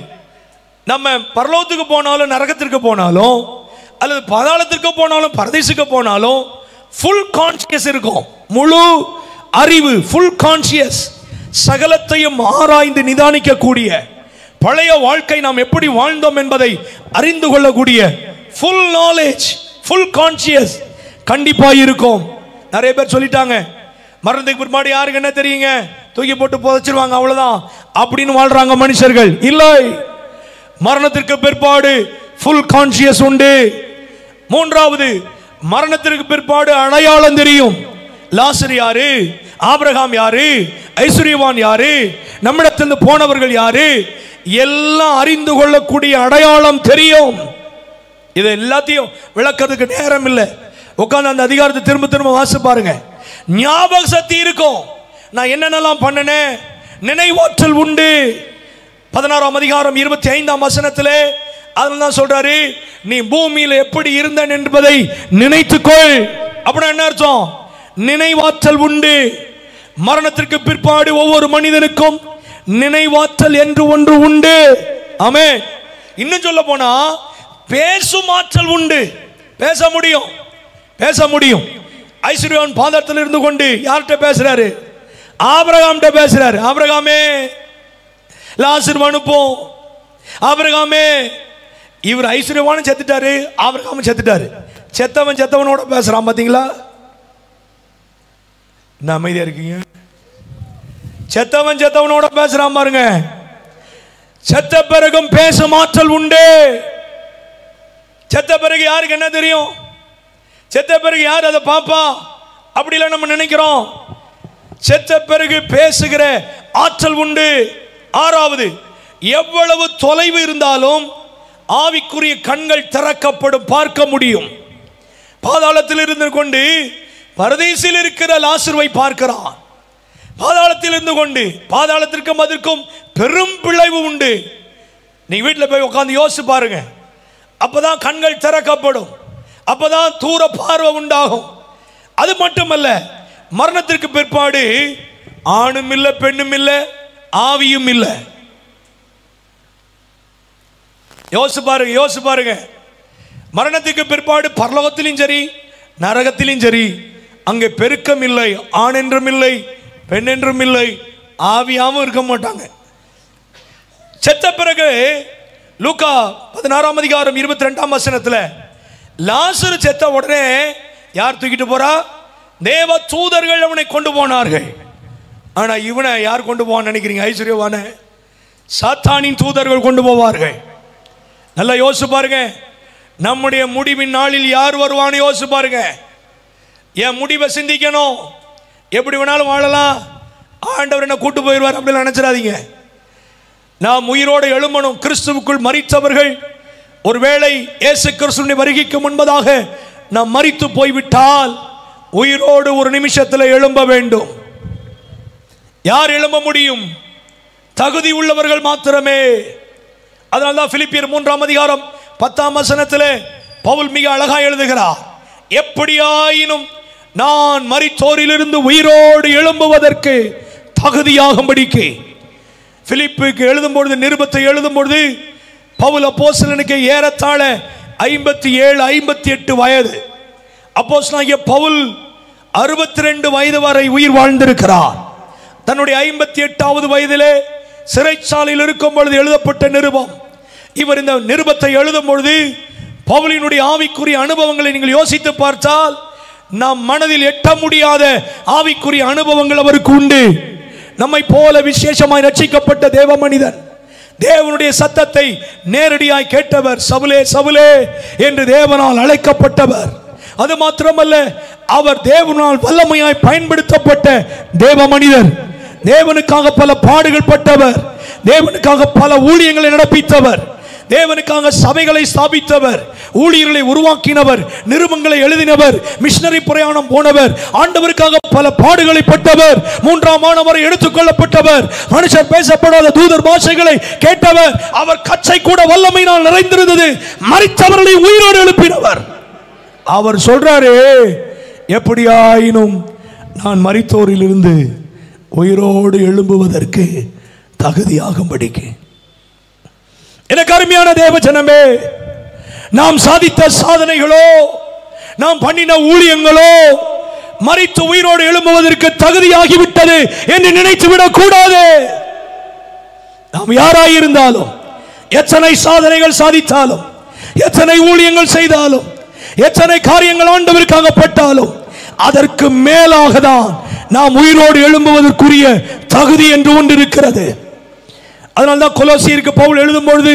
நம்ம பரலோகத்துக்கு போனாலும் நரகத்திற்கு போனாலும் அல்லது பாதாளத்திற்கு போனாலும் பரதேசுக்கு போனாலும் ஃபுல் கான்சியஸ் இருக்கும். முழு அறிவு, ஃபுல் கான்சியஸ், சகலத்தையும் ஆராய்ந்து நிதானிக்கக்கூடிய, பழைய வாழ்க்கை நாம் எப்படி வாழ்ந்தோம் என்பதை அறிந்து கொள்ளக்கூடிய ஃபுல் நாலேஜ், ஃபுல் கான்சியஸ் கண்டிப்பாக இருக்கும். நிறைய பேர் சொல்லிட்டாங்க, மரணத்துக்கு பிற்பாடு யாருக்கு என்ன தெரியுங்க, தூக்கி போட்டு புதைச்சிருவாங்க அவ்வளவுதான் அப்படின்னு வாழ்றாங்க மனுஷர்கள். இல்லை, மரணத்திற்கு பிற்பாடு ஃபுல் கான்சியஸ் உண்டு. மூன்றாவது, மரணத்திற்கு பிற்பாடு அடையாளம் தெரியும். லாசர் யாரு, ஆபிரகாம் யாரு, ஐஸ்வர்யவான் யாரு, நம்மிடத்திலிருந்து போனவர்கள் யாரு, எல்லாம் அறிந்து கொள்ளக்கூடிய அடையாளம் தெரியும். இதை எல்லாத்தையும் விளக்கிறதுக்கு நேரம் இல்லை. உட்கார்ந்து அந்த அதிகாரத்தை திரும்ப திரும்ப வாசி பாருங்க. ஞாபக சக்தி இருக்கும். நான் என்னென்னலாம் பண்ணினேன், நினைவாற்றல் உண்டு. 16ஆம் அதிகாரம் 25ஆம் வசனத்திலே அதெல்லாம் சொல்றாரு, நீ பூமியில் எப்படி இருந்தன் என்பதை நினைத்துக்கொள். அப்படின்னா என்ன அர்த்தம்? நினைவாற்றல் உண்டு. மரணத்திற்கு பிற்பாடு ஒவ்வொரு மனிதனுக்கும் நினைவாற்றல் என்று ஒன்று உண்டு. ஆமென். இன்னும் சொல்ல போனா பேசும் ஆற்றல் உண்டு. பேச முடியும், பேச முடியும். ஐஸ்வர்யவான் பாதத்தில் இருந்து கொண்டு யார்கிட்ட பேசுறாரு? ஆபிரகாம்கிட்ட பேசுறாரு. ஆபிரகாமே, லாசர் அனுப்போம், ஆபிரகாமே, இவர் ஐஸ்வர்யவானும் செத்துட்டாரு, ஆபிரகாமும் செத்துட்டாரு. செத்தவன் செத்தவனோட பேசுறான். பாத்தீங்களா? என்ன அமைதியா இருக்கீங்க? செத்தவன் செத்தவனோட பேசுறான் பாருங்க. செத்த பிறகும் பேசும் ஆற்றல் உண்டு. செத்த பிறகு யாருக்கு என்ன தெரியும்? செத்த பிறகு யார் அதை பாப்பா? அப்படிலாம் நம்ம நினைக்கிறோம். செத்த பிறகு பேசுகிற ஆற்றல் உண்டு. ஆறாவது, எவ்வளவு தொலைவு இருந்தாலும் ஆவிக்குரிய கண்கள் திறக்கப்படும், பார்க்க முடியும். பாதாளத்தில் இருந்து கொண்டு பரதீசில் இருக்கிற லாசருவை பார்க்கிறான். பாதாளத்தில் இருந்து கொண்டு, பாதாளத்திற்கும் அதற்கும் பெரும் பிளவு உண்டு. நீங்க வீட்டில் போய் உட்கார்ந்து யோசிச்சு பாருங்க. அப்பதான் கண்கள் திறக்கப்படும், அப்பதான் தூர பார்வை உண்டாகும். அது மட்டுமல்ல, மரணத்திற்கு பிற்பாடு ஆணும் இல்லை, பெண்ணும் இல்லை, ஆவியும் இல்லை. யோசிச்சு பாருங்க. மரணத்துக்கு பிற்பாடு பரலோகத்திலும் சரி நரகத்திலும் சரி அங்கே பெருக்கம் இல்லை, ஆண் என்றும் இல்லை, பெண் என்றும் இல்லை, ஆவியாவும் இருக்க மாட்டாங்க. செத்த பிறகு லூக்கா 16ஆம் அதிகாரம் 22ஆம் வசனத்துல லாசரு செத்த உடனே யார் தூக்கிட்டு போறா? தேவ தூதர்கள் அவனை கொண்டு போனார்கள். ஆனா இவனை யார் கொண்டு போவான்னு நினைக்கிறீங்க? ஐஸ்வர்யவான சாத்தானின் தூதர்கள் கொண்டு போவார்கள். நல்லா யோசிச்சு பாருங்க. நம்முடைய முடிவின் நாளில் யார் வருவான்னு யோசிச்சு பாருங்க. என் முடிவை சிந்திக்கணும். எப்படி வேணாலும் வாழலாம், ஆண்டவர் என்ன கூட்டு போயிடுவார் அப்படின்னு நினைச்சிடாதீங்க. நாம் உயிரோடு எழும்பணும். கிறிஸ்துவுக்குள் மரித்தவர்கள் ஒருவேளை இயேசு கிறிஸ்துவின் வருகைக்கு முன்பதாக நாம் மரித்து போய்விட்டால் உயிரோடு ஒரு நிமிஷத்தில் எழும்ப வேண்டும். யார் எழும்ப முடியும்? தகுதி உள்ளவர்கள் மாத்திரமே. அதனால்தான் பிலிப்பியர் 3ஆம் அதிகாரம் 10ஆம் வசனத்திலே பவுல் மிக அழகாய் எழுதுகிறார், எப்படியாயினும் நான் மரித்தோரிலிருந்து உயிரோடு எழும்புவதற்கு தகுதியாகும்படிக்கு. பிலிப்புக்கு எழுதும்பொழுது, நிருபத்தை எழுதும்பொழுது பவுல் அப்போஸ்தலனுக்கு ஏறத்தாழ 57-58 வயது. அப்போஸ்தலனாகிய பவுல் 62 வயது வரை உயிர் வாழ்ந்திருக்கிறார். தன்னுடைய 58வது வயதிலே சிறைச்சாலையில் இருக்கும் பொழுது எழுதப்பட்ட நிருபம். இவர் இந்த நிருபத்தை எழுதும் பொழுது பவுலினுடைய ஆவிக்குரிய அனுபவங்களை நீங்கள் யோசித்து பார்த்தால் நம் மனதில் எட்ட முடியாத ஆவிக்குரிய அனுபவங்கள் அவருக்கு உண்டு. நம்மை போல விசேஷமாய் ரட்சிக்கப்பட்ட தேவ மனிதன், தேவனுடைய சத்தத்தை நேரடியாய் கேட்டவர், சவுலே சவுலே என்று தேவனால் அழைக்கப்பட்டவர். அது மாத்திரமல்ல, அவர் தேவனால் வல்லமையாய் பயன்படுத்தப்பட்ட தேவ மனிதர். தேவனுக்காக பல பாடுகள் பட்டவர், தேவனுக்காக பல ஊழியங்களை நடப்பித்தவர், தேவனுக்காக சபைகளை ஸ்தாபித்தவர், ஊழியர்களை உருவாக்கினவர், நிருபங்களை எழுதினவர், மிஷனரி பிரயாணம் போனவர், ஆண்டவருக்காக பல பாடுகளை பட்டவர், 3ஆம் ஆனவரை எடுத்துக்கொள்ளப்பட்டவர், மனுஷர் பேசப்படாத தூதர் பாஷைகளை கேட்டவர். அவர் கச்சை கூட வல்லமையினால் நிறைந்திருந்தது. மரித்தவர்களை உயிரோடு எழுப்பினவர். அவர் சொல்றாரு, எப்படியாயினும் நான் மரித்தோரிலிருந்து உயிரோடு எழும்புவதற்கு தகுதியாகும்படிக்கு. எனக்கு அருமையான தேவ ஜனமே, நாம் சாதித்த சாதனைகளோ, நாம் பண்ணின ஊழியங்களோ மரித்து உயிரோடு எழும்புவதற்கு தகுதியாகிவிட்டது என்று நினைத்து விடக் கூடாது. நாம் யாராயிருந்தாலும், எத்தனை சாதனைகள் சாதித்தாலும், எத்தனை ஊழியங்கள் செய்தாலும், எத்தனை காரியங்கள் ஆண்டவருக்காக பட்டாலும், அதற்கு மேலாக தான் நாம் உயிரோடு எழும்புவதற்குரிய தகுதி என்று ஒன்று இருக்கிறது. அதனால்தான் கொலோசியருக்கு பவுல் எழுதும் பொழுது,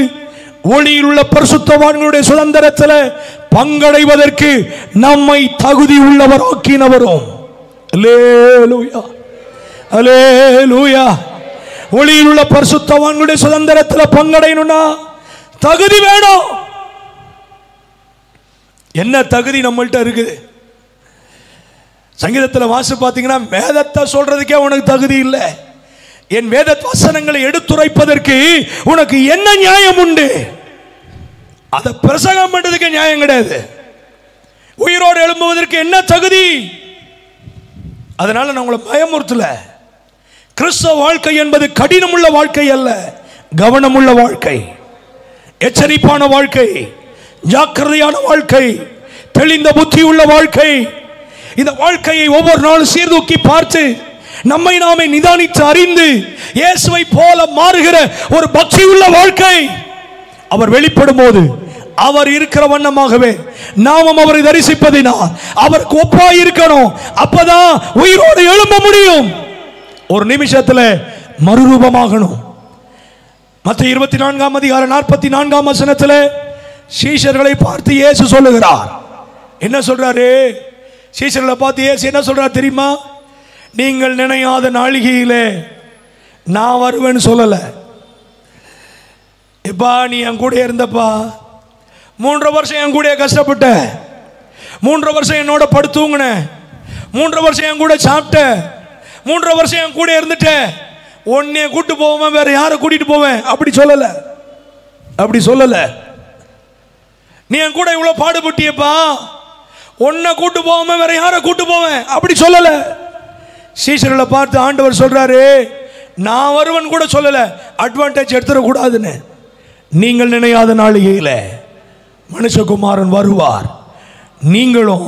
ஒளியில் உள்ள பரிசுத்தவான்களுடைய சுதந்திரத்தில் பங்கடைவதற்கு நம்மை தகுதி உள்ளவராக்கினவரும். அல்லேலூயா, அல்லேலூயா. ஒளியில் உள்ள பரிசுத்தவான்களுடைய சுதந்திரத்தில் பங்கடையணும்னா தகுதி வேணும். என்ன தகுதி நம்மள்ட்ட இருக்குது? சங்கீதத்தில் வாசி பார்த்தீங்கன்னா, வேதத்தை சொல்றதுக்கே உனக்கு தகுதி இல்லை, என் வேத வசனங்களை எடுத்துரைப்பதற்கு உனக்கு என்ன நியாயம் உண்டு? அதை பிரசங்கம் பண்றதுக்கு நியாயம் கிடையாது. உயிரோடு எழும்புவதற்கு என்ன தகுதி? அதனால நான் உங்களை பயமுறுத்தல. கிறிஸ்தவ வாழ்க்கை என்பது கடினமுள்ள வாழ்க்கை அல்ல, கவனமுள்ள வாழ்க்கை, எச்சரிப்பான வாழ்க்கை, ஜாக்கிரதையான வாழ்க்கை, தெளிந்த புத்தி உள்ள வாழ்க்கை. இந்த வாழ்க்கையை ஒவ்வொரு நாளும் சீர்தூக்கி பார்த்து நம்மை நாமே நிதானித்து அறிந்து இயேசுவை போல மாறுகிற ஒரு பக்தி உள்ள வாழ்க்கை. அவர் வெளிப்படும் போது அவர் இருக்கிற வண்ணமாகவே நாமும் அவரை தரிசிப்பதினால் அவருக்கு ஒப்பாய் இருக்கணும். அப்பதான் உயிரோடு எழும்ப முடியும். ஒரு நிமிஷத்துல மறுரூபமாகணும். மத்தேயு 24:44 சீஷர்களை பார்த்து இயேசு சொல்லுகிறார். என்ன சொல்றாரு? சீஷர்களை பார்த்து இயேசு என்ன சொல்றார் தெரியுமா? நீங்கள் நினையாத நாளிகையிலே நான் வருவேன்னு சொல்லல. எப்பா நீ என் கூட இருந்தப்பா, 3 வருஷம் என் கூட கஷ்டப்பட்ட, 3 வருஷம் என்னோட படுத்தூங்கின, 3 வருஷம் என் கூட சாப்பிட்ட, 3 வருஷம் என் கூட இருந்துட்ட, உன்னைய கூட்டு போவேன், வேற யாரை கூட்டிட்டு போவேன் அப்படி சொல்லல. அப்படி சொல்லல. நீ என் கூட இவ்வளவு பாடுபட்டியப்பா, உன்னை கூட்டு போவேன், வேற யாரை கூட்டு போவேன் அப்படி சொல்லல. சீஷர்களை பார்த்து ஆண்டவர் சொல்றாரு, நான் வருவன் கூட சொல்லல, அட்வான்டேஜ் எடுத்துடக்கூடாதுன்னு. நீங்கள் நினையாத நாளிகையில மனுஷகுமாரன் வருவார், நீங்களும்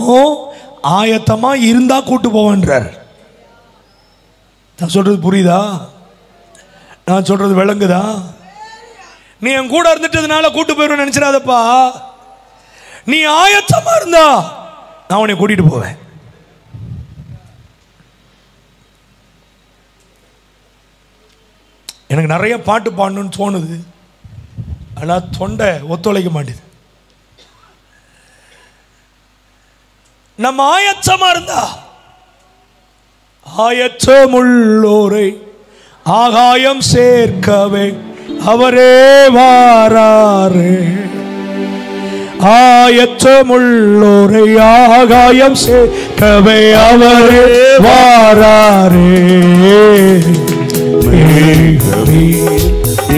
ஆயத்தமா இருந்தா கூட்டு போவன்றார். நான் சொல்றது புரியுதா? நான் சொல்றது விளங்குதா? நீ என் கூட இருந்துட்டதுனால கூட்டு போயிடுவேன் நினைச்சிடாதப்பா. நீ ஆயத்தமா இருந்தா நான் உன்னை கூட்டிட்டு போவேன். எனக்கு நிறைய பாட்டு பாடணும்னு தோணுது, ஆனால் தொண்டை ஒத்துழைக்க மாட்டேது. நம்ம ஆயத்தமா இருந்தா, ஆயத்தமுள்ளோரை ஆகாயம் சேர்க்கவே அவரே வாராரே. ஆயத்தமுள்ளோரை ஆகாயம் சேர்க்கவே அவரே வாராரே.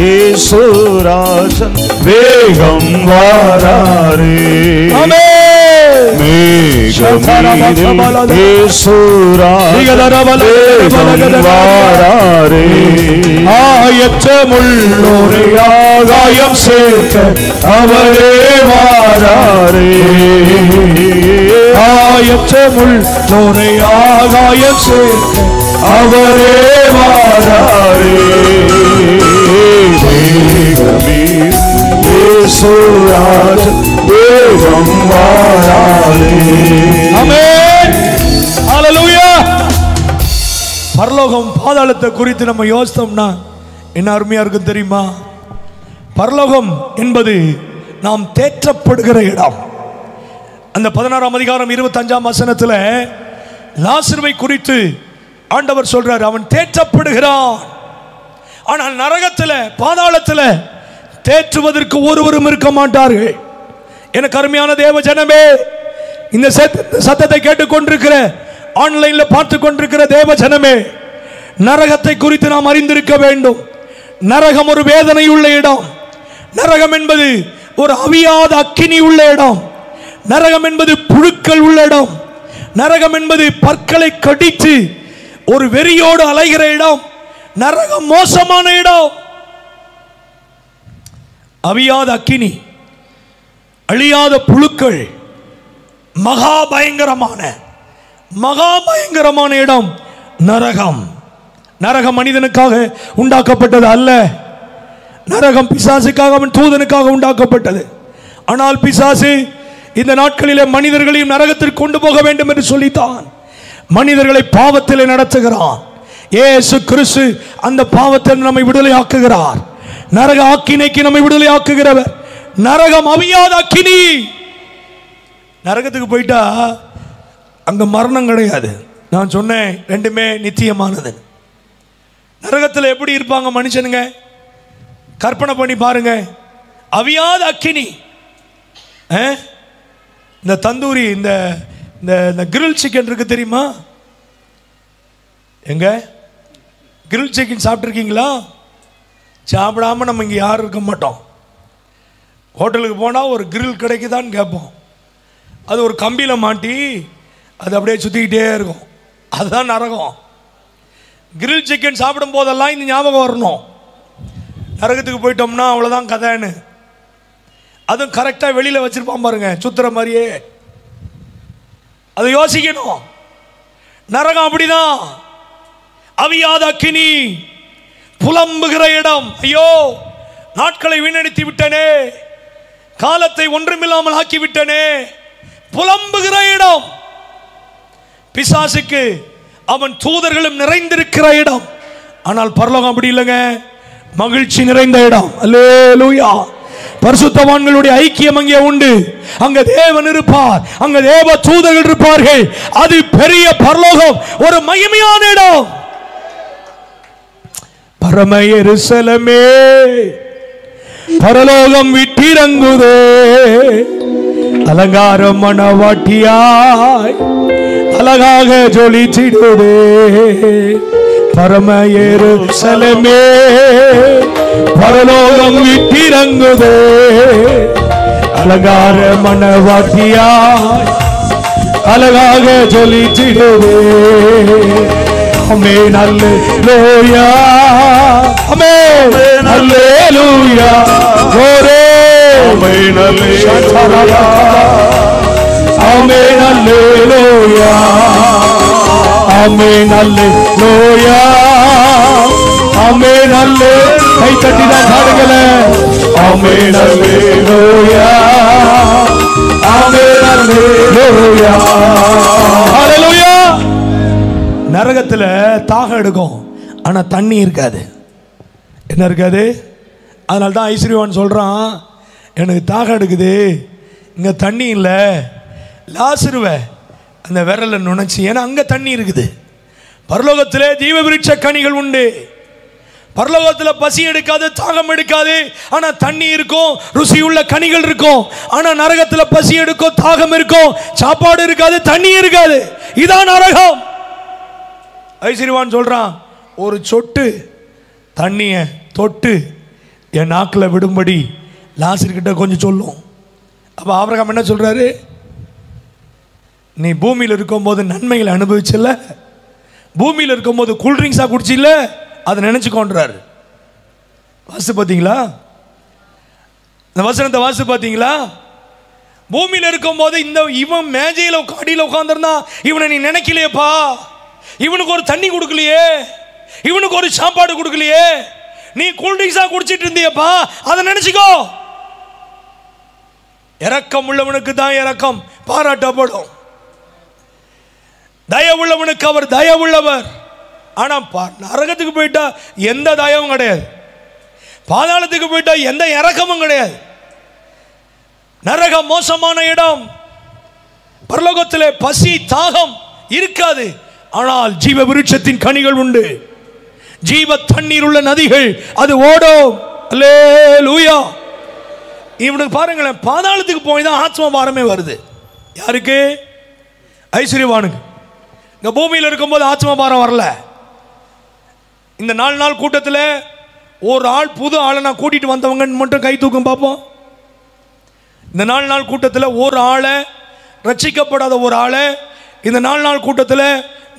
இயேசுராஜன் வேகம் வாராரே. மேகமீதில் இயேசுராஜன் வேகம் வாராரே. ஆயத்தமுள்ளோரை ஆகாயம் சேர்க்க அவரே வாராரே. ஆயத்தமுள்ளோரை ஆகாயம் சேர்க்க அவரே வாராரே. இயேசுராஜன் வேகம் வாராரே. ஆமென். ஹல்லேலூயா. பரலோகம் பாதாளத்தை குறித்து நம்ம யோசித்தோம்னா என்ன அருமையா இருக்கும் தெரியுமா? பரலோகம் என்பது நாம் தேற்றப்படுகிற இடம். அந்த 16ஆம் அதிகாரம் 25ஆம் வசனத்தில் லாசருவை குறித்து ஆண்டவர் சொல்றார், அவன் தேற்றப்படுகிறான். ஆனால் நரகத்தில் பாதாளத்தில் தேற்றுவதற்கு ஒருவரும் இருக்க மாட்டார்கள். எனக்கு அருமையான தேவ ஜனமே, இந்த சத்தத்தை கேட்டுக்கொண்டிருக்கிற, ஆன்லைன்ல பார்த்து கொண்டிருக்கிற தேவ ஜனமே, நரகத்தை குறித்து நாம் அறிந்திருக்க வேண்டும். நரகம் ஒரு வேதனை உள்ள இடம். நரகம் என்பது ஒரு அவியாத அக்கினி உள்ள இடம். நரகம் என்பது புழுக்கள் உள்ள இடம். நரகம் என்பது பற்களை கடித்து ஒரு வெறியோடு அலைகிற இடம். நரகம் மோசமான இடம். அவியாத அக்கினி, அழியாத புழுக்கள், மகா பயங்கரமான இடம் நரகம். நரகம் மனிதனுக்காக உண்டாக்கப்பட்டது அல்ல. நரகம் பிசாசுக்காக, அவன் தூதனுக்காக உண்டாக்கப்பட்டது. ஆனால் பிசாசு இந்த நாட்களிலே மனிதர்களையும் நரகத்திற்கு கொண்டு போக வேண்டும் என்று சொல்லித்தான் மனிதர்களை பாவத்திலே நடத்துகிறான். இயேசு கிறிஸ்து அந்த பாவத்தில் நம்மை விடுதலை ஆக்குகிறார். நரக ஆக்கினைக்கு நம்மை விடுதலை ஆக்குகிறவர். நரகம் அவியாத அக்கினி. நரகத்துக்கு போயிட்டா அங்க மரணம் கிடையாது. நான் சொன்னேன் ரெண்டுமே நித்தியமானது. நரகத்தில் எப்படி இருப்பாங்க மனுஷனுங்க? கற்பனை பண்ணி பாருங்க. அவியாத அக்கினி. இந்த தந்தூரி, இந்த கிரில் சிக்கன் இருக்கு தெரியுமா? எங்க கிரில் சிக்கன் சாப்பிட்ருக்கீங்களா? சாப்பிடாம நம்ம இங்கே யாரும் இருக்க மாட்டோம். ஹோட்டலுக்கு போனால் ஒரு கிரில் கிடைக்குதான்னு கேட்போம். அது ஒரு கம்பியில் மாட்டி அது அப்படியே சுற்றிக்கிட்டே இருக்கும். அதுதான் நரகம். கிரில் சிக்கன் சாப்பிடும் போதெல்லாம் இந்த ஞாபகம் வரணும். நரகத்துக்கு போயிட்டோம்னா அவ்வளோதான் கதைன்னு. அதுவும் கரெக்டாக வெளியில் வச்சிருப்பான் பாருங்க, சுத்துற மாதிரியே. அதை யோசிக்கணும். நரகம் அப்படிதான். அவியாத அக்கினி, புலம்புகிற இடம். ஐயோ நாட்களை வீணடித்து விட்டனே, காலத்தை ஒன்றுமில்லாமல் ஆக்கிவிட்டனே. புலம்புகிற இடம். பிசாசுக்கு அவன் தூதர்களும் நிறைந்திருக்கிற இடம். ஆனால் பரலோகம் அப்படி இல்லைங்க, மகிழ்ச்சி நிறைந்த இடம். அல்லேலூயா. பரிசுத்தவான்களுடைய ஐக்கியம் அங்கே உண்டு. அங்க தேவன் இருப்பார், அங்க தேவ தூதர்கள் இருப்பார்கள். அது பெரிய பரலோகம், ஒரு மகிமையான இடம். பரம எருசலேமே, பரலோகம் விட்டிறங்குதே, அலங்கார மணவாட்டியாய் அழகாக ஜொலிச்சிடுதே. பரம எருசலேமே, பரலோகம் விட்டிறங்குதே, அலங்கார மணவாட்டியாய் அழகாக ஜொலிச்சிடுதே. ஆமென் அல்லேலூயா, ஆமென் அல்லேலூயா. ஓரே ஆமென் அல்லேலூயா, ஆமென் அல்லேலூயா, ஆமென் அல்லேலூயா, ஆமென் அல்லே. கை தட்டி தான் பாடுங்களே. ஆமென் அல்லேலூயா, ஆமென் அல்லேலூயா, ஹalleluya. நரகத்துல தாகம் எடுக்கும், ஆனா தண்ணி இருக்காது. என்ன இருக்காது? அதனால தான் ஐஸ்வர்யவான் சொல்றான், எனக்கு தாகம் எடுக்குது, இங்க தண்ணி இல்லை, லாசருவை அந்த விரலை நுழைச்சி, ஏன்னா அங்க தண்ணி இருக்குது. பரலோகத்திலே ஜீவ விருட்ச கனிகள் உண்டு. பரலோகத்தில் பசி எடுக்காது, தாகம் எடுக்காது, ஆனா தண்ணி இருக்கும், ருசியுள்ள கனிகள் இருக்கும். ஆனா நரகத்தில் பசி எடுக்கும், தாகம் இருக்கும், சாப்பாடு இருக்காது, தண்ணி இருக்காது. இதான் நரகம். ஐஸ்வர்யவான் சொல்றான், ஒரு சொட்டு தண்ணிய தொட்டு என் நாக்கில் விடும்படி லாசர்கிட்ட கொஞ்சம் சொல்லும். அப்ப ஆபிரகாம் என்ன சொல்றாரு? நீ பூமியில் இருக்கும்போது நன்மைகளை அனுபவிச்சல, பூமியில் இருக்கும்போது கூல்ட்ரிங்க்ஸா குடிச்சில்ல, அதை நினைச்சுக்கொண்டாரு. வாசி பார்த்தீங்களா? இந்த வசனத்தை வாசி பார்த்தீங்களா? பூமியில் இருக்கும்போது இந்த இவன் மேஜையில் அடியில் உட்கார்ந்திருந்தா இவனை நீ நினைக்கலையப்பா, இவனுக்கு ஒரு தண்ணி கொடுக்கலையே, இவனுக்கு ஒரு சாப்பாடு கொடுக்கலையே, நீ கூல்ட்ரிங்க்ஸா குடிச்சிட்டு இருந்தியப்பா, அதை நினைச்சுக்கோ. இரக்கம் உள்ளவனுக்கு தான் இரக்கம் பாராட்டப்படும். தயவுள்ளவனுக்கு அவர் தயவுள்ளவர். ஆனா நரகத்துக்கு போயிட்டா எந்த தயவும் கிடையாது, பாதாளத்துக்கு போயிட்டா எந்த இரக்கமும் கிடையாது. நரகம் மோசமான இடம். பரலோகத்திலே பசி தாகம் இருக்காது, ஆனால் ஜீவ விருட்சத்தின் கனிகள் உண்டு. ஜீவ தண்ணீர் உள்ள நதிகள் அது ஓடும். அல்லேலூயா. இவனுக்கு பாருங்களேன், பாதாளத்துக்கு போய் தான் ஆத்ம பாரமே வருது. யாருக்கு? ஐஸ்வர்யவானுக்கு. இந்த பூமியில் இருக்கும்போது ஆத்ம பாரம் வரல. இந்த 4 நாள் கூட்டத்தில் ஒரு ஆள், புது ஆளை நான் கூட்டிட்டு வந்தவங்க மட்டும் கை தூக்கும் பார்ப்போம். இந்த 4 நாள் கூட்டத்தில் ஒரு ஆளை, ரட்சிக்கப்படாத ஒரு ஆளை இந்த 4 நாள் கூட்டத்தில்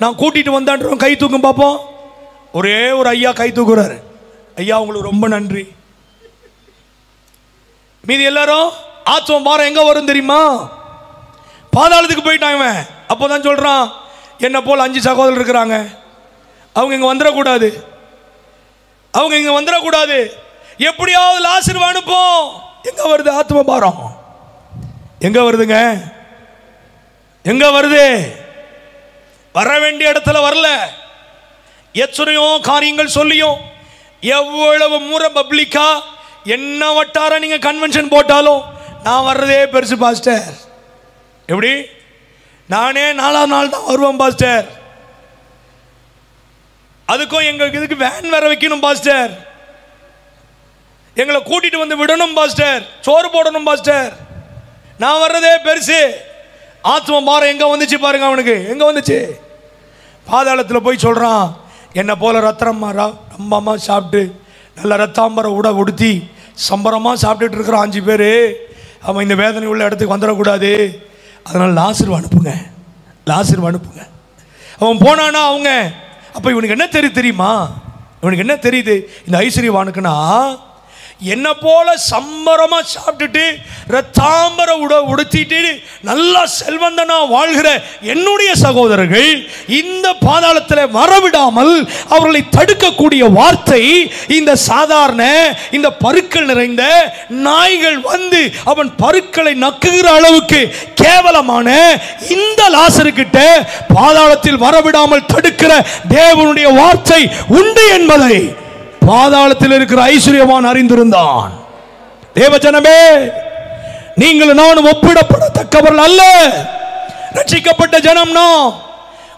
நான் கூட்டிட்டு வந்தான்றவங்க கை தூக்கும் பார்ப்போம். ஒரே ஒரு ஐயா கை தூக்குறாரு. ஐயா உங்களுக்கு ரொம்ப நன்றி. மீதி எல்லாரும் ஆத்ம பாரம் எங்க வரும் தெரியுமா? பாதாளத்துக்கு போயிட்டான் இவன். அப்போதான் சொல்றான், என்ன போல் 5 சகோதரர் இருக்கிறாங்க, அவங்க இங்க வந்துடக்கூடாது, அவங்க இங்க வந்துடக்கூடாது, எப்படியாவது லாசருவை அனுப்போம். எங்க வருது ஆத்ம பாரம்? எங்க வருதுங்க? எங்க வருது? வர வேண்டிய இடத்துல வரல. எத்தனையோ காரியங்கள் சொல்லியும், எவ்வளவு முறை பப்ளிக்கா என்ன வட்டார நீங்க கன்வென்ஷன் போட்டாலும் நான் வர்றதே பெருசு பாஸ்டர். எப்படி? நானே 4ஆம் நாள் தான் வருவேன் பாஸ்டர். அதுக்கும் எங்களுக்கு இதுக்கு வேன் வேற வைக்கணும் பாஸ்டர், எங்களை கூட்டிட்டு வந்து விடணும் பாஸ்டர், சோறு போடணும் பாஸ்டர், நான் வர்றதே பெருசு. ஆத்ம பாரம் எங்க வந்துச்சு பாருங்க அவனுக்கு. எங்க வந்துச்சு? பாதாளத்தில் போய் சொல்றான், என்ன போல ரத்தமா சாப்பிட்டு நல்ல ரத்தாம்பர உடுத்தி சம்பரமாக சாப்பிட்டுட்டு இருக்கிறான் 5 பேர். அவன் இந்த வேதனை உள்ள இடத்துக்கு வந்துடக்கூடாது, அதனால் லாசருவை அனுப்புங்க, லாசருவை அனுப்புங்க. அவன் போனானா அவங்க. அப்போ இவனுக்கு என்ன தெரியுமா? இவனுக்கு என்ன தெரியுது இந்த ஐஸ்வர்யவானுக்குன்னா, என்ன போல சம்பரமா சாப்பிட்டுட்டு ரத்தாம்பர உடுத்திட்டு நல்லா செல்வந்தனா வாழ்கிற என்னுடைய சகோதரர்கள் இந்த பாதாளத்தில் வரவிடாமல் அவர்களை தடுக்கக்கூடிய வார்த்தை இந்த சாதாரண இந்த பருக்கள் நிறைந்த நாய்கள் வந்து அவன் பருக்களை நக்குகிற அளவுக்கு கேவலமான இந்த லாசருக்கிட்ட பாதாளத்தில் வரவிடாமல் தடுக்கிற தேவனுடைய வார்த்தை உண்டு என்பதை பாதாளத்தில் இருக்கிற ஐஸ்வர்யவான் அறிந்திருந்தான். தேவஜனமே, நீங்கள் நானும் ஒப்பிடப்படத்தக்கவர்கள் அல்ல. ரட்சிக்கப்பட்ட ஜனம் நாம்.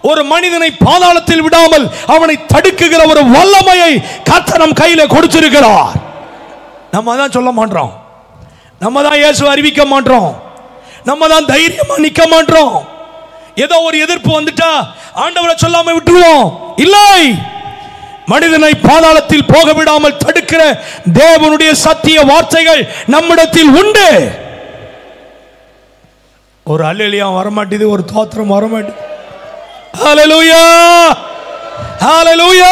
ஒரு மனிதனை பாதாளத்தில் விடாமல் அவனை தடுக்குகிற ஒரு வல்லமையை கர்த்தர் நம் கையில கொடுத்திருக்கிறார். நம்ம தான் சொல்ல மாட்டோம், நம்ம தான் இயேசுவை அறிவிக்க மாட்டோம், நம்ம தான் தைரியமா நிக்க மாட்டோம். ஏதோ ஒரு எதிர்ப்பு வந்துட்டா ஆண்டவரை சொல்லாம விட்டுருவோம். இல்லை, மனிதனை பாதாளத்தில் போக விடாமல் தடுக்கிற தேவனுடைய சத்திய வார்த்தைகள் நம்மிடத்தில் உண்டு. ஒரு அல்லேலூயா வரமாட்டேது, ஒரு தோத்திரம் வரமாட்டேது. ஹல்லேலூயா, ஹல்லேலூயா.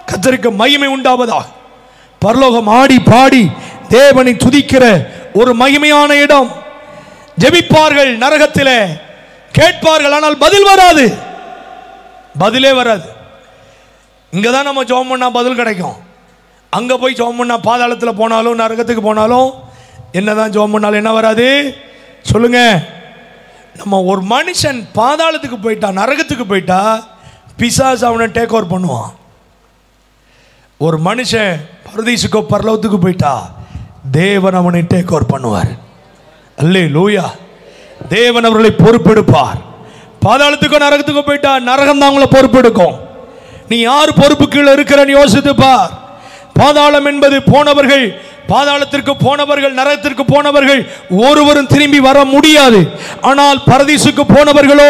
கர்த்தருக்கு மகிமை உண்டாவதாக. பரலோகம் ஆடி பாடி தேவனை துதிக்கிற ஒரு மகிமையான இடம். ஜெபிப்பார்கள் நரகத்திலே, கேட்பார்கள், ஆனால் பதில் வராது, பதிலே வராது. இங்கே தான் நம்ம ஜெபம் பண்ணா பதில் கிடைக்கும். அங்கே போய் ஜெபம் பண்ணா பாதாளத்தில் போனாலும் நரகத்துக்கு போனாலும் என்னதான் ஜெபம் பண்ணாலும் என்ன வராது சொல்லுங்க. நம்ம ஒரு மனுஷன் பாதாளத்துக்கு போயிட்டா, நரகத்துக்கு போயிட்டா, பிசாசு அவனை டேக் ஓவர் பண்ணுவான். ஒரு மனுஷன் பரதீசுக்கோ பரலோகத்துக்கு போயிட்டா தேவன் அவனை டேக் ஓவர் பண்ணுவார். அல்லேலூயா. தேவன் அவர்களை பொறுப்பெடுப்பார். பாதாளத்துக்கோ நரகத்துக்கோ போயிட்டா நரகம் தான் அவங்களை பொறுப்பெடுக்கும். நீ யார் பொறுப்பு கீழே இருக்கிறன்னு யோசித்து பார். பாதாளம் என்பது போனவர்கள், பாதாளத்திற்கு போனவர்கள், நரகத்திற்கு போனவர்கள் ஒருவரும் திரும்பி வர முடியாது. ஆனால் பரதீசுக்கு போனவர்களோ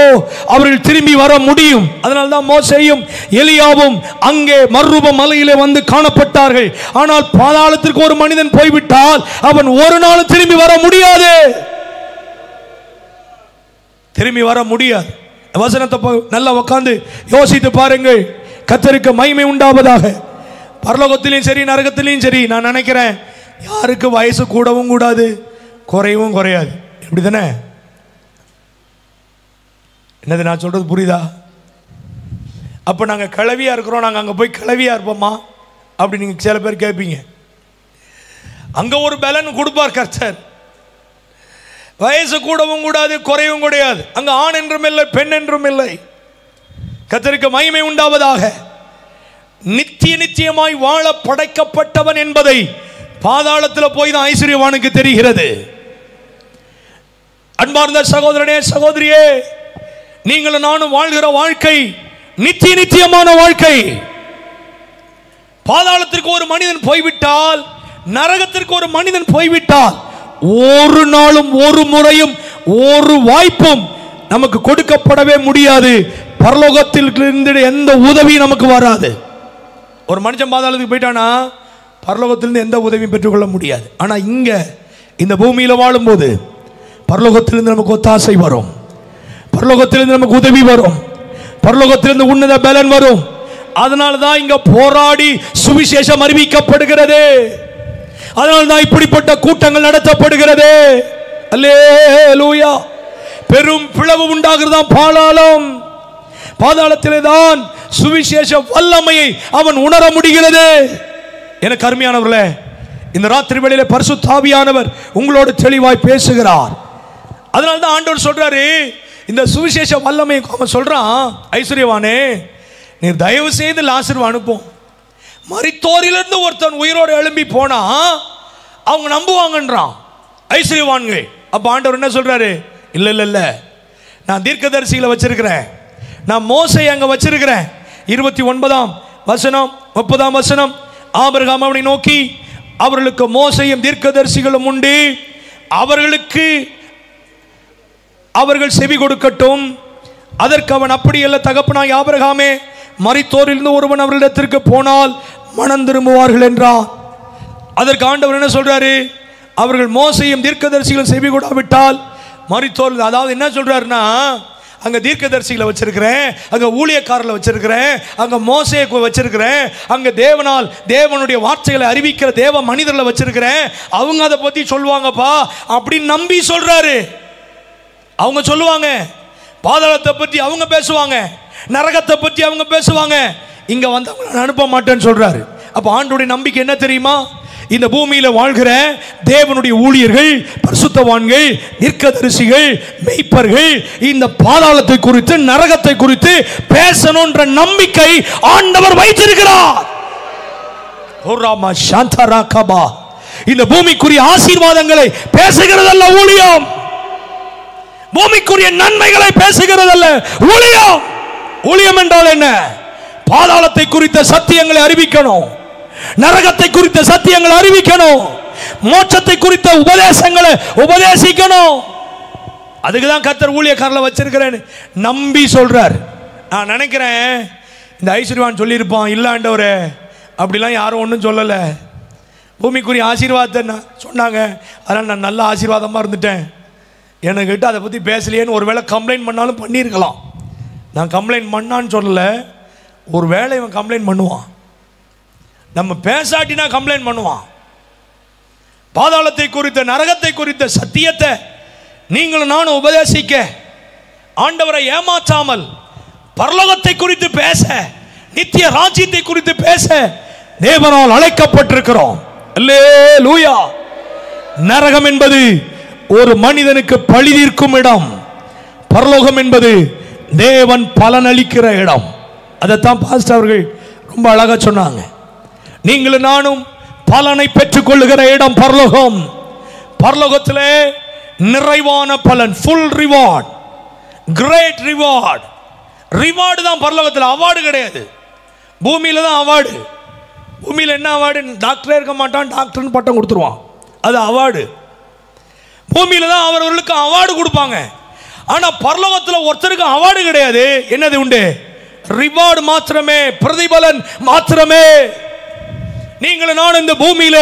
அவர்கள் திரும்பி வர முடியும். அதனால தான் மோசேயும் எலியாவும் அங்கே மர்ரூப மலையிலே வந்து காணப்பட்டார்கள். ஆனால் பாதாளத்திற்கு ஒரு மனிதன் போய்விட்டால் அவன் ஒரு நாள் திரும்பி வர முடியாது, திரும்பி வர முடியாது. வசனத்தை நல்லா உட்கார்ந்து யோசித்து பாருங்கள். கர்த்தருக்கு மகிமை உண்டாவதாக. பரலோகத்திலையும் சரி நரகத்திலையும் சரி நான் நினைக்கிறேன் யாருக்கு வயசு கூடவும் கூடாது, குறையவும் குறையாது. இப்படி தானே? என்னது நான் சொல்றது புரியுதா? அப்போ நாங்கள் கிளவியா இருக்கிறோம், நாங்கள் அங்கே போய் கிளவியா இருப்போமா அப்படி நீங்கள் சில பேர் கேட்பீங்க. அங்கே ஒரு பலன் கொடுப்பார் கர்த்தர். வயசு கூடவும் கூடாது, குறையவும் கூடாது. அங்கே ஆண் என்றும் இல்லை, பெண் என்றும் இல்லை. கர்த்தருக்கு மகிமை உண்டாவதாக. நித்திய நித்தியமாய் வாழ படைக்கப்பட்டவன் என்பதை பாதாளத்தில் போய் தான் ஐஸ்வர்யவானுக்கு தெரிகிறது. அன்பார்ந்த சகோதரனே சகோதரியே, நீங்களும் நானும் வாழ்கிற வாழ்க்கை நித்திய நித்தியமான வாழ்க்கை. பாதாளத்திற்கு ஒரு மனிதன் போய்விட்டால், நரகத்திற்கு ஒரு மனிதன் போய்விட்டால், ஒரு நாளும் ஒரு முறையும் ஒரு வாய்ப்பும் நமக்கு கொடுக்கப்படவே முடியாது. பரலோகத்தில் இருந்து எந்த உதவி நமக்கு வராது. ஒரு மனுஷன் பாதாளத்துக்கு போயிட்டானா பரலோகத்திலிருந்து எந்த உதவியும் பெற்றுக்கொள்ள முடியாது. ஆனால் இங்கே இந்த பூமியில் வாழும்போது பரலோகத்திலிருந்து நமக்கு ஒத்தாசை வரும், பரலோகத்திலிருந்து நமக்கு உதவி வரும், பரலோகத்திலிருந்து உன்னத பலன் வரும். அதனால தான் இங்கே போராடி சுவிசேஷம் அறிவிக்கப்படுகிறது. அதனால தான் இப்படிப்பட்ட கூட்டங்கள் நடத்தப்படுகிறது. அல்லேலூயா. பெரும் பிளவு உண்டாகிறதான் பாதாளம். பாதாளத்திலே தான் சுவிசேஷ வல்லமையை அவன் உணர முடிகிறது. எனக்கு அருமையானவர்களே, இந்த ராத்திரி வேளையிலே பரிசுத்த ஆவியானவர் உங்களோடு தெளிவாய் பேசுகிறார். அதனால தான் ஆண்டவர் சொல்றாரு, இந்த சுவிசேஷ வல்லமை அவன் சொல்றான், ஐஸ்வர்யவானே நீர் தயவு செய்து லாசருவை அனுப்பும். மரித்தோரிலிருந்து ஒருத்தன் உயிரோடு எழும்பி போனா அவங்க நம்புவாங்கன்றான் ஐஸ்வர்யவான்கள். அப்ப ஆண்டவர் என்ன சொல்றாரு, இல்ல இல்ல இல்ல, நான் தீர்க்கதரிசிகளை வச்சிருக்கிறேன், நான் மோசேயை அங்க வச்சிருக்கிறேன். 29ஆம் வசனம் 30ஆம் வசனம், ஆபிரகாம் அவனை நோக்கி அவர்களுக்கு மோசேயும் தீர்க்கதரிசிகளும் உண்டு, அவர்கள் செவி கொடுக்கட்டும். அதற்கு அவன், அப்படி அல்ல தகப்பனாய் ஆபிரகாமே, மரித்தோரிலிருந்து ஒருவன் அவர்களிடத்திற்கு போனால் மனம் திரும்புவார்கள் என்றான். அதற்கு ஆண்டவர் என்ன சொல்றாரு, அவர்கள் மோசேயும் தீர்க்கதரிசிகளும் செவி கொடாவிட்டால் மரித்தோர். அதாவது என்ன சொல்றாருன்னா, அங்க தீர்க்கதரிசிகளை வச்சிருக்கிறேன், அங்க ஊழியக்காரர்களை வச்சிருக்கிறேன், அங்க மோசேயை வச்சிருக்கிறேன், அங்க தேவனுடைய வார்த்தைகளை அறிவிக்கிற தேவ மனிதர்களை வச்சிருக்கிறேன், அவங்க அதை பத்தி சொல்லுவாங்கப்பா அப்படின்னு நம்பி சொல்றாரு. அவங்க சொல்லுவாங்க, பாதாளத்தை பற்றி அவங்க பேசுவாங்க. நரகத்தை பற்றி அவங்க பேசுவாங்க, இங்க வந்தவங்க நான் அனுப்ப மாட்டேன்னு சொல்றாரு. அப்ப ஆண்டவருடைய நம்பிக்கை என்ன தெரியுமா? இந்த பூமியில வாழ்கிற தேவனுடைய ஊழியர்கள், பரிசுத்தவான்கள், தீர்க்கதரிசிகள், மெய்ப்பர்கள் இந்த பாதாளத்தை குறித்து, நரகத்தை குறித்து பேசணும்ன்ற நம்பிக்கை ஆண்டவர் வைத்திருக்கிறார். இந்த பூமிக்குரிய ஆசீர்வாதங்களை பேசுகிறதல்ல ஊழியம், பூமிக்குரிய நன்மைகளை பேசுகிறதல்ல ஊழியம். ஊழியம் என்றால் என்ன? பாதாளத்தை குறித்த சத்தியங்களை அறிவிக்கணும், நரகத்தை குறித்த சத்தியங்களை அறிவிக்கணும், மோட்சத்தை குறித்த உபதேசங்களை உபதேசிக்கணும். அதுக்கு தான் கர்த்தர் ஊழியக்காரரை வச்சிருக்கிறேன்னு நம்பி சொல்றார். நான் நினைக்கிறேன் இந்த ஐஸ்வர்யவான் சொல்லியிருப்பான், இல்ல ஆண்டவரே அப்படிலாம் யாரும் ஒன்றும் சொல்லலை, பூமிக்குரிய ஆசீர்வாதத்தை சொன்னாங்க, அதனால் நான் நல்ல ஆசீர்வாதமாக இருந்துட்டேன், என்கிட்ட அதை பற்றி பேசலையேன்னு ஒரு வேளை கம்ப்ளைண்ட் பண்ணாலும் பண்ணியிருக்கலாம். நான் கம்ப்ளைண்ட் பண்ணான்னு சொல்லலை, ஒரு வேளை இவன் கம்ப்ளைண்ட் பண்ணுவான், நம்ம பேசாட்டினா கம்ப்ளைண்ட் பண்ணுவான். பாதாளத்தை குறித்த, நரகத்தை குறித்த சத்தியத்தை நீங்களும் நானும் உபதேசிக்க, ஆண்டவரை ஏமாற்றாமல் பரலோகத்தை குறித்து பேச, நித்திய ராஜ்யத்தை குறித்து பேச தேவனால் அழைக்கப்பட்டிருக்கிறோம். அல்லேலூயா. நரகம் என்பது ஒரு மனிதனுக்கு பழி தீர்க்கும் இடம், பரலோகம் என்பது தேவன் பலனளிக்கிற இடம். அதைத்தான் பாஸ்டர் அவர்கள் ரொம்ப அழகா சொன்னாங்க. நீங்களும் நானும் பலனை பெற்றுக் கொள்ளுகிற இடம் பரலோகம். பரலோகத்திலே நிறைவான பலன், full reward, great reward. Reward தான் பரலோகத்தில், அவார்டு கிடையாது. பூமியில தான் அவார்டு. பூமியில் என்ன அவார்டு? டாக்டரே இருக்க மாட்டான், டாக்டர்னு பட்டம் கொடுத்துருவான், அது அவார்டு. பூமியில தான் அவர்களுக்கு அவார்டு கொடுப்பாங்க. ஆனா பரலோகத்தில் ஒருத்தருக்கு அவார்டு கிடையாது. என்னது உண்டு? ரிவார்டு மாத்திரமே, பிரதிபலன் மாத்திரமே. நீங்கள் நான் இந்த பூமியில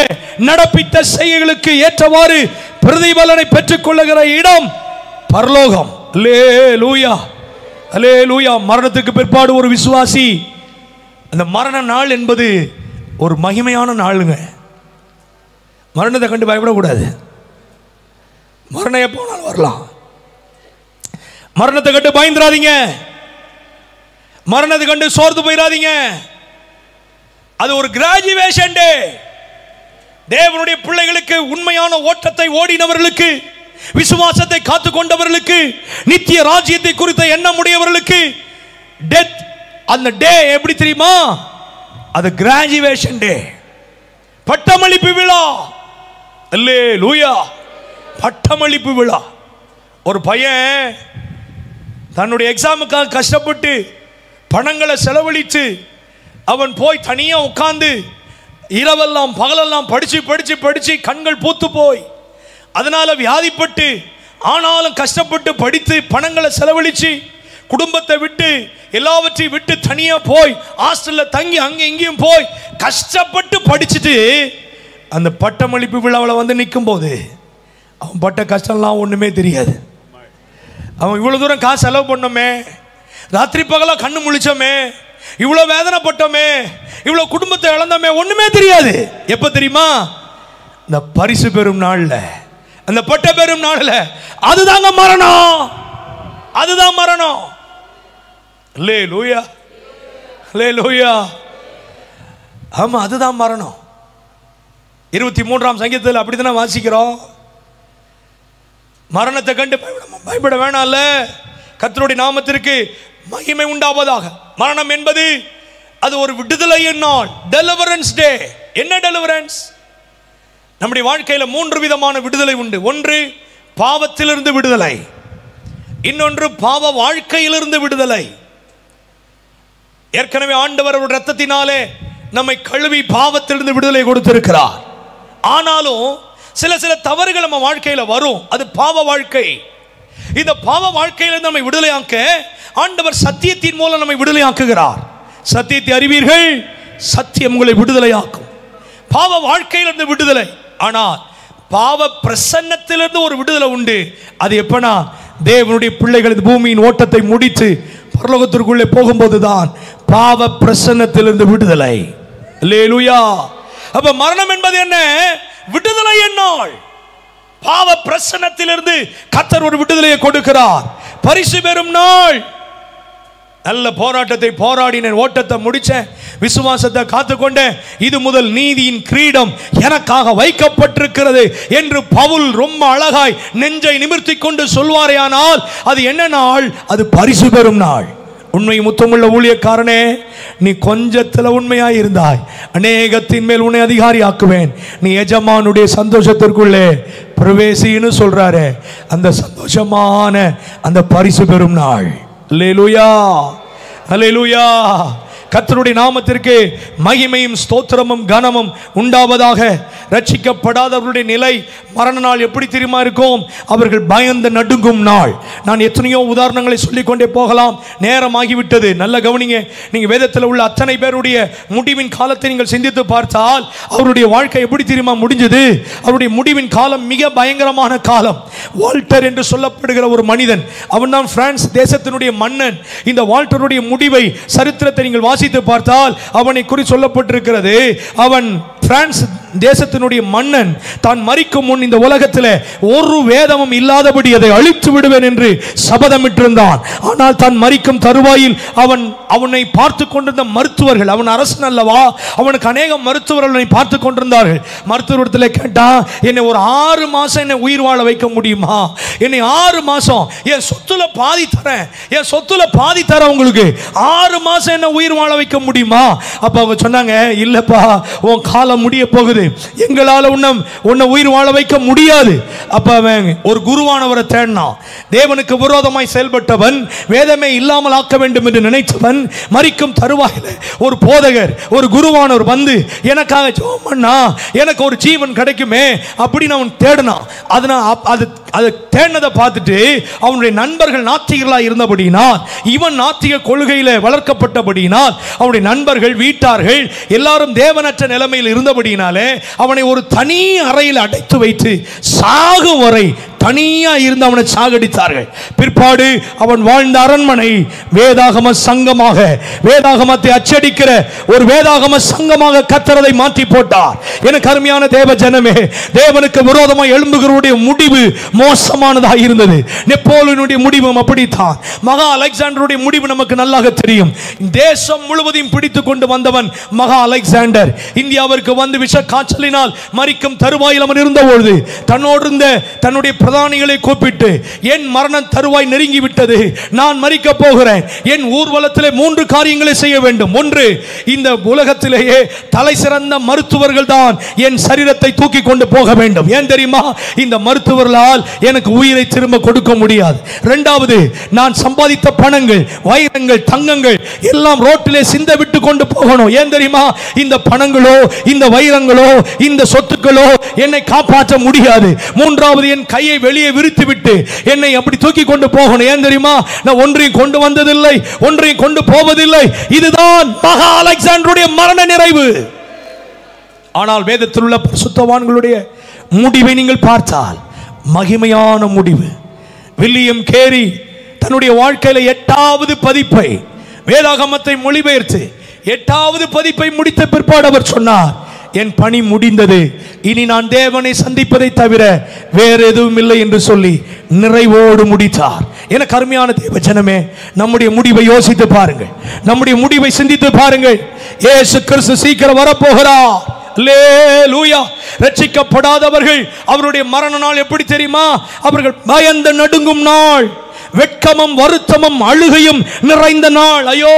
நடப்பித்த செய்கைகளுக்கு ஏற்றவாறு பிரதிபலனை பெற்றுக் கொள்ளுகிற இடம் பரலோகம். அல்லேலூயா, அல்லேலூயா. மரணத்துக்கு பிற்பாடு ஒரு விசுவாசி, அந்த மரண நாள் என்பது ஒரு மகிமையான நாளுங்க. மரணத்தை கண்டு பயப்படக்கூடாது. மரணம் எப்போ வேணாலும் வரலாம். மரணத்தை கண்டு பயந்துராதீங்க, மரணத்தை கண்டு சோர்ந்து போயிடாதீங்க. அது ஒரு கிராஜுவேஷன் டே. தேவனுடைய பிள்ளைகளுக்கு, உண்மையான ஓட்டத்தை ஓடினவர்களுக்கு, விசுவாசத்தை காத்துக்கொண்டவர்களுக்கு, நித்திய ராஜ்யத்தை குறித்த எண்ணம் உடையவர்களுக்கு டெத், அந்த டே எப்படி தெரியுமா? அது கிராஜுவேஷன் டே, பட்டமளிப்பு விழா. அல்லேலூயா, பட்டமளிப்பு விழா. ஒரு பையன் தன்னுடைய எக்ஸாமுக்காக கஷ்டப்பட்டு பணங்களை செலவழித்து அவன் போய் தனியா உட்கார்ந்து இரவெல்லாம் பகலெல்லாம் படிச்சு படிச்சு படிச்சு கண்கள் பூத்து போய் அதனால வியாதிப்பட்டு, ஆனாலும் கஷ்டப்பட்டு படித்து பணங்களை செலவழிச்சு குடும்பத்தை விட்டு எல்லாவற்றையும் விட்டு தனியா போய் ஹாஸ்டல்ல தங்கி அங்க இங்கேயும் போய் கஷ்டப்பட்டு படிச்சுட்டு அந்த பட்டமளிப்பு விழாவில் வந்து நிற்கும் போது அவன் பட்ட கஷ்டம்லாம் ஒண்ணுமே தெரியாது. அவன் இவ்வளவு தூரம் காசு செலவு பண்ணோமே, ராத்திரி பகலா கண்ணு முழிச்சோமே, இவ்வளவு வேதனைப்பட்டோமே, இவ்வளவு குடும்பத்தை இழந்தோமே, ஒண்ணுமே தெரியாது. எப்ப தெரியுமா? இந்த பரிசு பெறும் நாள்ல, அந்த பட்ட பெறும் நாள்ல. அதுதாங்க மரணம், அதுதான் மரணம். அல்லேலூயா, அல்லேலூயா. ஆமா, அதுதான் மரணம். 23ஆம் சங்கீதத்தில் அப்படித்தானே வாசிக்கிறோம். மரணத்தை கண்டு பயப்பட வேணாம்ல, கர்த்தருடைய நாமத்திற்கு மகிமை உண்டாவதாக. மரணம் என்பது அது ஒரு விடுதலையின் நாள், டெலிவரன்ஸ் டே. என்ன டெலிவரன்ஸ்? நம்முடைய வாழ்க்கையில் 3 விதமான விடுதலை உண்டு. ஒன்று பாவத்திலிருந்து விடுதலை, இன்னொன்று பாவ வாழ்க்கையிலிருந்து விடுதலை. ஏற்கனவே ஆண்டவர் ஒரு இரத்தத்தினாலே நம்மை கழுவி பாவத்திலிருந்து விடுதலை கொடுத்திருக்கிறார். ஆனாலும் சில சில தவறுகள் நம்ம வாழ்க்கையில வரும், அது பாவ வாழ்க்கை. இந்த பாவ வாழ்க்கையிலிருந்து நம்மை விடுதலையாக்க ஆண்டவர் சத்தியத்தின் மூலம் நம்மை விடுதலையாக்குகிறார். சத்தியத்தை அறிவீர்கள், சத்தியம் உங்களை விடுதலையாக்கும். பாவ வாழ்க்கையிலிருந்து விடுதலை. ஆனால் பாவ பிரசன்னத்திலிருந்து ஒரு விடுதலை உண்டு. அது எப்பனா? தேவனுடைய பிள்ளைகள் இந்த பூமியின் ஓட்டத்தை முடித்து பரலோகத்திற்குள்ளே போகும்போது தான் பாவ பிரசன்னத்திலிருந்து விடுதலை. அல்லேலூயா. அப்ப மரணம் என்பது என்ன? விடுதலை என்னாள். பாவ பிரசன்னத்திலிருந்து கர்த்தர் ஒரு விடுதலையை கொடுக்கிறார். பரிசு பெறும் நாள். நல்ல போராட்டத்தை போராடினேன், ஓட்டத்தை முடிச்சேன், விசுவாசத்தை காத்துக்கொண்டேன், இது முதல் நீதியின் கிரீடம் எனக்காக வைக்கப்பட்டிருக்கிறது என்று பவுல் ரொம்ப அழகாய் நெஞ்சை நிமிர்த்தி கொண்டு சொல்வாரேயானால் அது என்ன நாள்? அது பரிசு பெறும் நாள். உண்மை முத்தமுள்ள ஊழியக்காரனே, நீ கொஞ்சத்தில் உண்மையாய் இருந்தாய், அநேகத்தின் மேல் உன்னை அதிகாரி ஆக்குவேன். நீ எஜமானுடைய சந்தோஷத்திற்குள்ளே பிரவேசின்னு சொல்றாரு. அந்த சந்தோஷமான அந்த பரிசு பெறும் நாள். அல்லேலூயா, அல்லேலூயா. கர்த்தருடைய நாமத்திற்கு மகிமையும் ஸ்தோத்திரமும் கனமும் உண்டாவதாக. ரட்சிக்கப்படாதவர்களுடைய நிலை மரண நாள் எப்படி தெரியுமா இருக்கும்? அவர்கள் பயந்து நடுங்கும் நாள். நான் எத்தனையோ உதாரணங்களை சொல்லிக்கொண்டே போகலாம், நேரமாகிவிட்டது. நல்ல கவனிங்க. நீங்கள் வேதத்தில் உள்ள அத்தனை பேருடைய முடிவின் காலத்தை நீங்கள் சிந்தித்து பார்த்தால் அவருடைய வாழ்க்கை எப்படி தெரியுமா முடிஞ்சது? அவருடைய முடிவின் காலம் மிக பயங்கரமான காலம். வால்டர் என்று சொல்லப்படுகிற ஒரு மனிதன், அவன் தான் பிரான்ஸ் தேசத்தினுடைய மன்னன். இந்த வால்டருடைய முடிவை சரித்திரத்தை நீங்கள் வாசித்து பார்த்தால் அவனை குறித்து சொல்லப்பட்டிருக்கிறது. அவன் பிரான்ஸ் தேசத்தினுடைய மன்னன். தான் மரிக்கும் முன் இந்த உலகத்தில் ஒரு வேதமும் இல்லாதபடி அதை அழித்து விடுவேன் என்று சபதமிட்டிருந்தான். ஆனால் தான் மரிக்கும் தருவாயில் அவனை பார்த்து கொண்டிருந்த மருத்துவர்கள், அவன் அரசன் அல்லவா, அவனுக்கு அநேக மருத்துவர்கள் பார்த்து கொண்டிருந்தார்கள். மருத்துவத்தில் கேட்டா, என்னை ஒரு 6 மாசம் என்னை உயிர் வாழ வைக்க முடியுமா? என்னை 6 மாசம் என் சொத்துல பாதி தரேன், என் சொத்துல பாதி தரேன், உங்களுக்கு 6 மாசம் என்ன உயிர் வாழ வைக்க முடியுமா? அப்ப அவங்க சொன்னாங்க, இல்லப்பா, உன் காலம் முடிய போகுது, எங்களால உன்னை உயிர் வாழ வைக்க முடியாது. அப்ப அவன் ஒரு குருவானவரை தேடினான். தேவனுக்கு விரோதமாய் செயல்பட்டவன், வேதமே இல்லாமல் ஆக்க வேண்டும் என்று நினைத்தவன், மரிக்கும் தருவாயில ஒரு போதகர், ஒரு குருவானவர் வந்து எனக்காக ஜெபம் பண்ணா எனக்கு ஒரு ஜீவன் கிடைக்குமே அப்படின்னு அவன் தேடினான். அதை தேடினதை பார்த்துட்டு அவனுடைய நண்பர்கள் நாத்திகர்களாக இருந்தபடியினால், இவன் நாத்திக கொள்கையில வளர்க்கப்பட்டபடியினால் அவனுடைய நண்பர்கள், வீட்டார்கள் எல்லாரும் தேவனற்ற நிலைமையில் இருந்தபடியினாலே அவனை ஒரு தனி அறையில் அடைத்து வைத்து சாகும் வரை தனியா இருந்து அவனை சாகடித்தார்கள். பிற்பாடு அவன் வாழ்ந்த அரண்மனை வேதாகம சங்கமாக, வேதாகமத்தை அச்சடிக்கிற ஒரு வேதாகம சங்கமாக கர்த்தரை மாற்றி போட்டார். எனக்கு அருமையான தேவ ஜனமே, தேவனுக்கு விரோதமாக எழும்புகிறவருடைய முடிவு மோசமானதாக இருந்தது. நெப்போலியனுடைய முடிவும் அப்படித்தான். மகா அலெக்சாண்டருடைய முடிவு நமக்கு நல்லாக தெரியும். தேசம் முழுவதையும் பிடித்துக் கொண்டு வந்தவன் மகா அலெக்சாண்டர். இந்தியாவிற்கு வந்து விஷ காய்ச்சலினால் மரிக்கும் தருவாயில் அவன் இருந்தபொழுது தன்னோடு இருந்த தன்னுடைய பிரதானிகளை கூப்பிட்டு, என் மரண தருவாய் நெருங்கி விட்டது, நான் மரிக்க போகிறேன், என் ஊர்வலத்திலே 3 காரியங்களை செய்ய வேண்டும். ஒன்று, இந்த உலகத்திலேயே தலை சிறந்த மருத்துவர்கள் தான் என் சரீரத்தை தூக்கி கொண்டு போக வேண்டும். ஏன் தெரியுமா? இந்த மருத்துவர்களால் எனக்கு உயிரை திரும்ப கொடுக்க முடியாது. இரண்டாவது, நான் சம்பாதித்த பணங்கள், வைரங்கள், தங்கங்கள் எல்லாம் ரோட்டிலே சிந்த விட்டு கொண்டு போகணும். ஏன் தெரியுமா? இந்த பணங்களோ, இந்த வைரங்களோ, இந்த சொத்துக்களோ என்னை காப்பாற்ற முடியாது. மூன்றாவது, என் கையை வெளியே விரித்து விட்டு என்னை அப்படி தூக்கி கொண்டு போகணும். ஏன் தெரியுமா? நான் ஒன்றையும் கொண்டு வந்ததில்லை, ஒன்றையும் கொண்டு போவதில்லை. இதுதான் மகா அலெக்சாண்டருடைய மரண நிறைவு. ஆனால் வேதத்தில் உள்ள பரிசுத்தவான்களுடைய முடிவை நீங்கள் பார்த்தால் மகிமையான முடிவு. வில்லியம் கேரி தன்னுடைய வாழ்க்கையில 8வது பதிப்பை, வேதாகமத்தை மொழிபெயர்த்து 8வது பதிப்பை முடித்த பிற்பாடு அவர் சொன்னார், என் பணி முடிந்தது, இனி நான் தேவனை சந்திப்பதை தவிர வேறு எதுவும் இல்லை என்று சொல்லி நிறைவோடு முடித்தார். எனக்கு அருமையான தேவ ஜனமே, நம்முடைய முடிவை யோசித்து பாருங்கள், நம்முடைய முடிவை சிந்தித்து பாருங்கள். இயேசு கிறிஸ்து சீக்கிரம் வரப்போகிறார். அல்லேலூயா. ரட்சிக்கப்படாதவர்கள் அவருடைய மரண நாள் எப்படி தெரியுமா? அவர்கள் பயந்து நடுங்கும் நாள், வெட்கமும் வருத்தமும் அழுகையும் நிறைந்த நாள். ஐயோ,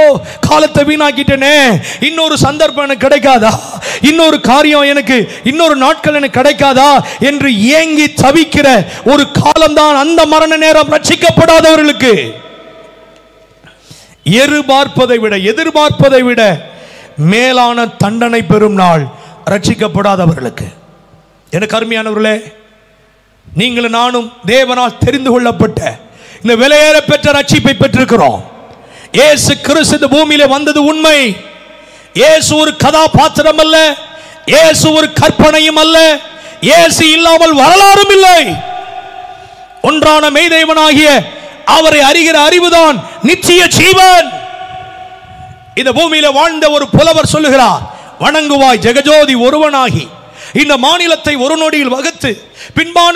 காலத்தை வீணாக்கிட்டேனே, இன்னொரு சந்தர்ப்பம் எனக்கு கிடைக்காதா, இன்னொரு காரியம் எனக்கு, இன்னொரு நாட்கள் எனக்கு கிடைக்காதா என்று ஏங்கி தவிக்கிற ஒரு காலம்தான் அந்த மரண நேரம். ரட்சிக்கப்படாதவர்களுக்கு எதிர்பார்ப்பதை விட மேலான தண்டனை பெறும் நாள் ரட்சிக்கப்படாதவர்களுக்கு. எனக்கு அருமையானவர்களே, நீங்களும் நானும் தேவனால் தெரிந்து கொள்ளப்பட்ட இந்த விலையேற பெற்ற ரட்சிப்பை பெற்றிருக்கிறோம். இயேசு கிறிஸ்து இந்த பூமியிலே வந்தது உண்மை. இயேசு ஒரு கதாபாத்திரம் அல்ல, இயேசு ஒரு கற்பனையும் அல்ல, இயேசு இல்லாமல் வரலாறும் இல்லை. ஒன்றான மெய்தேவனாகிய அவரை அறிகிற அறிவுதான் நித்திய ஜீவன். இந்த பூமியில வாழ்ந்த ஒரு புலவர் சொல்லுகிறார், வணங்குவாய் ஜெகஜோதி ஒருவனாகி இந்த மாநிலத்தை ஒரு நொடியில் வகுத்து பின்பான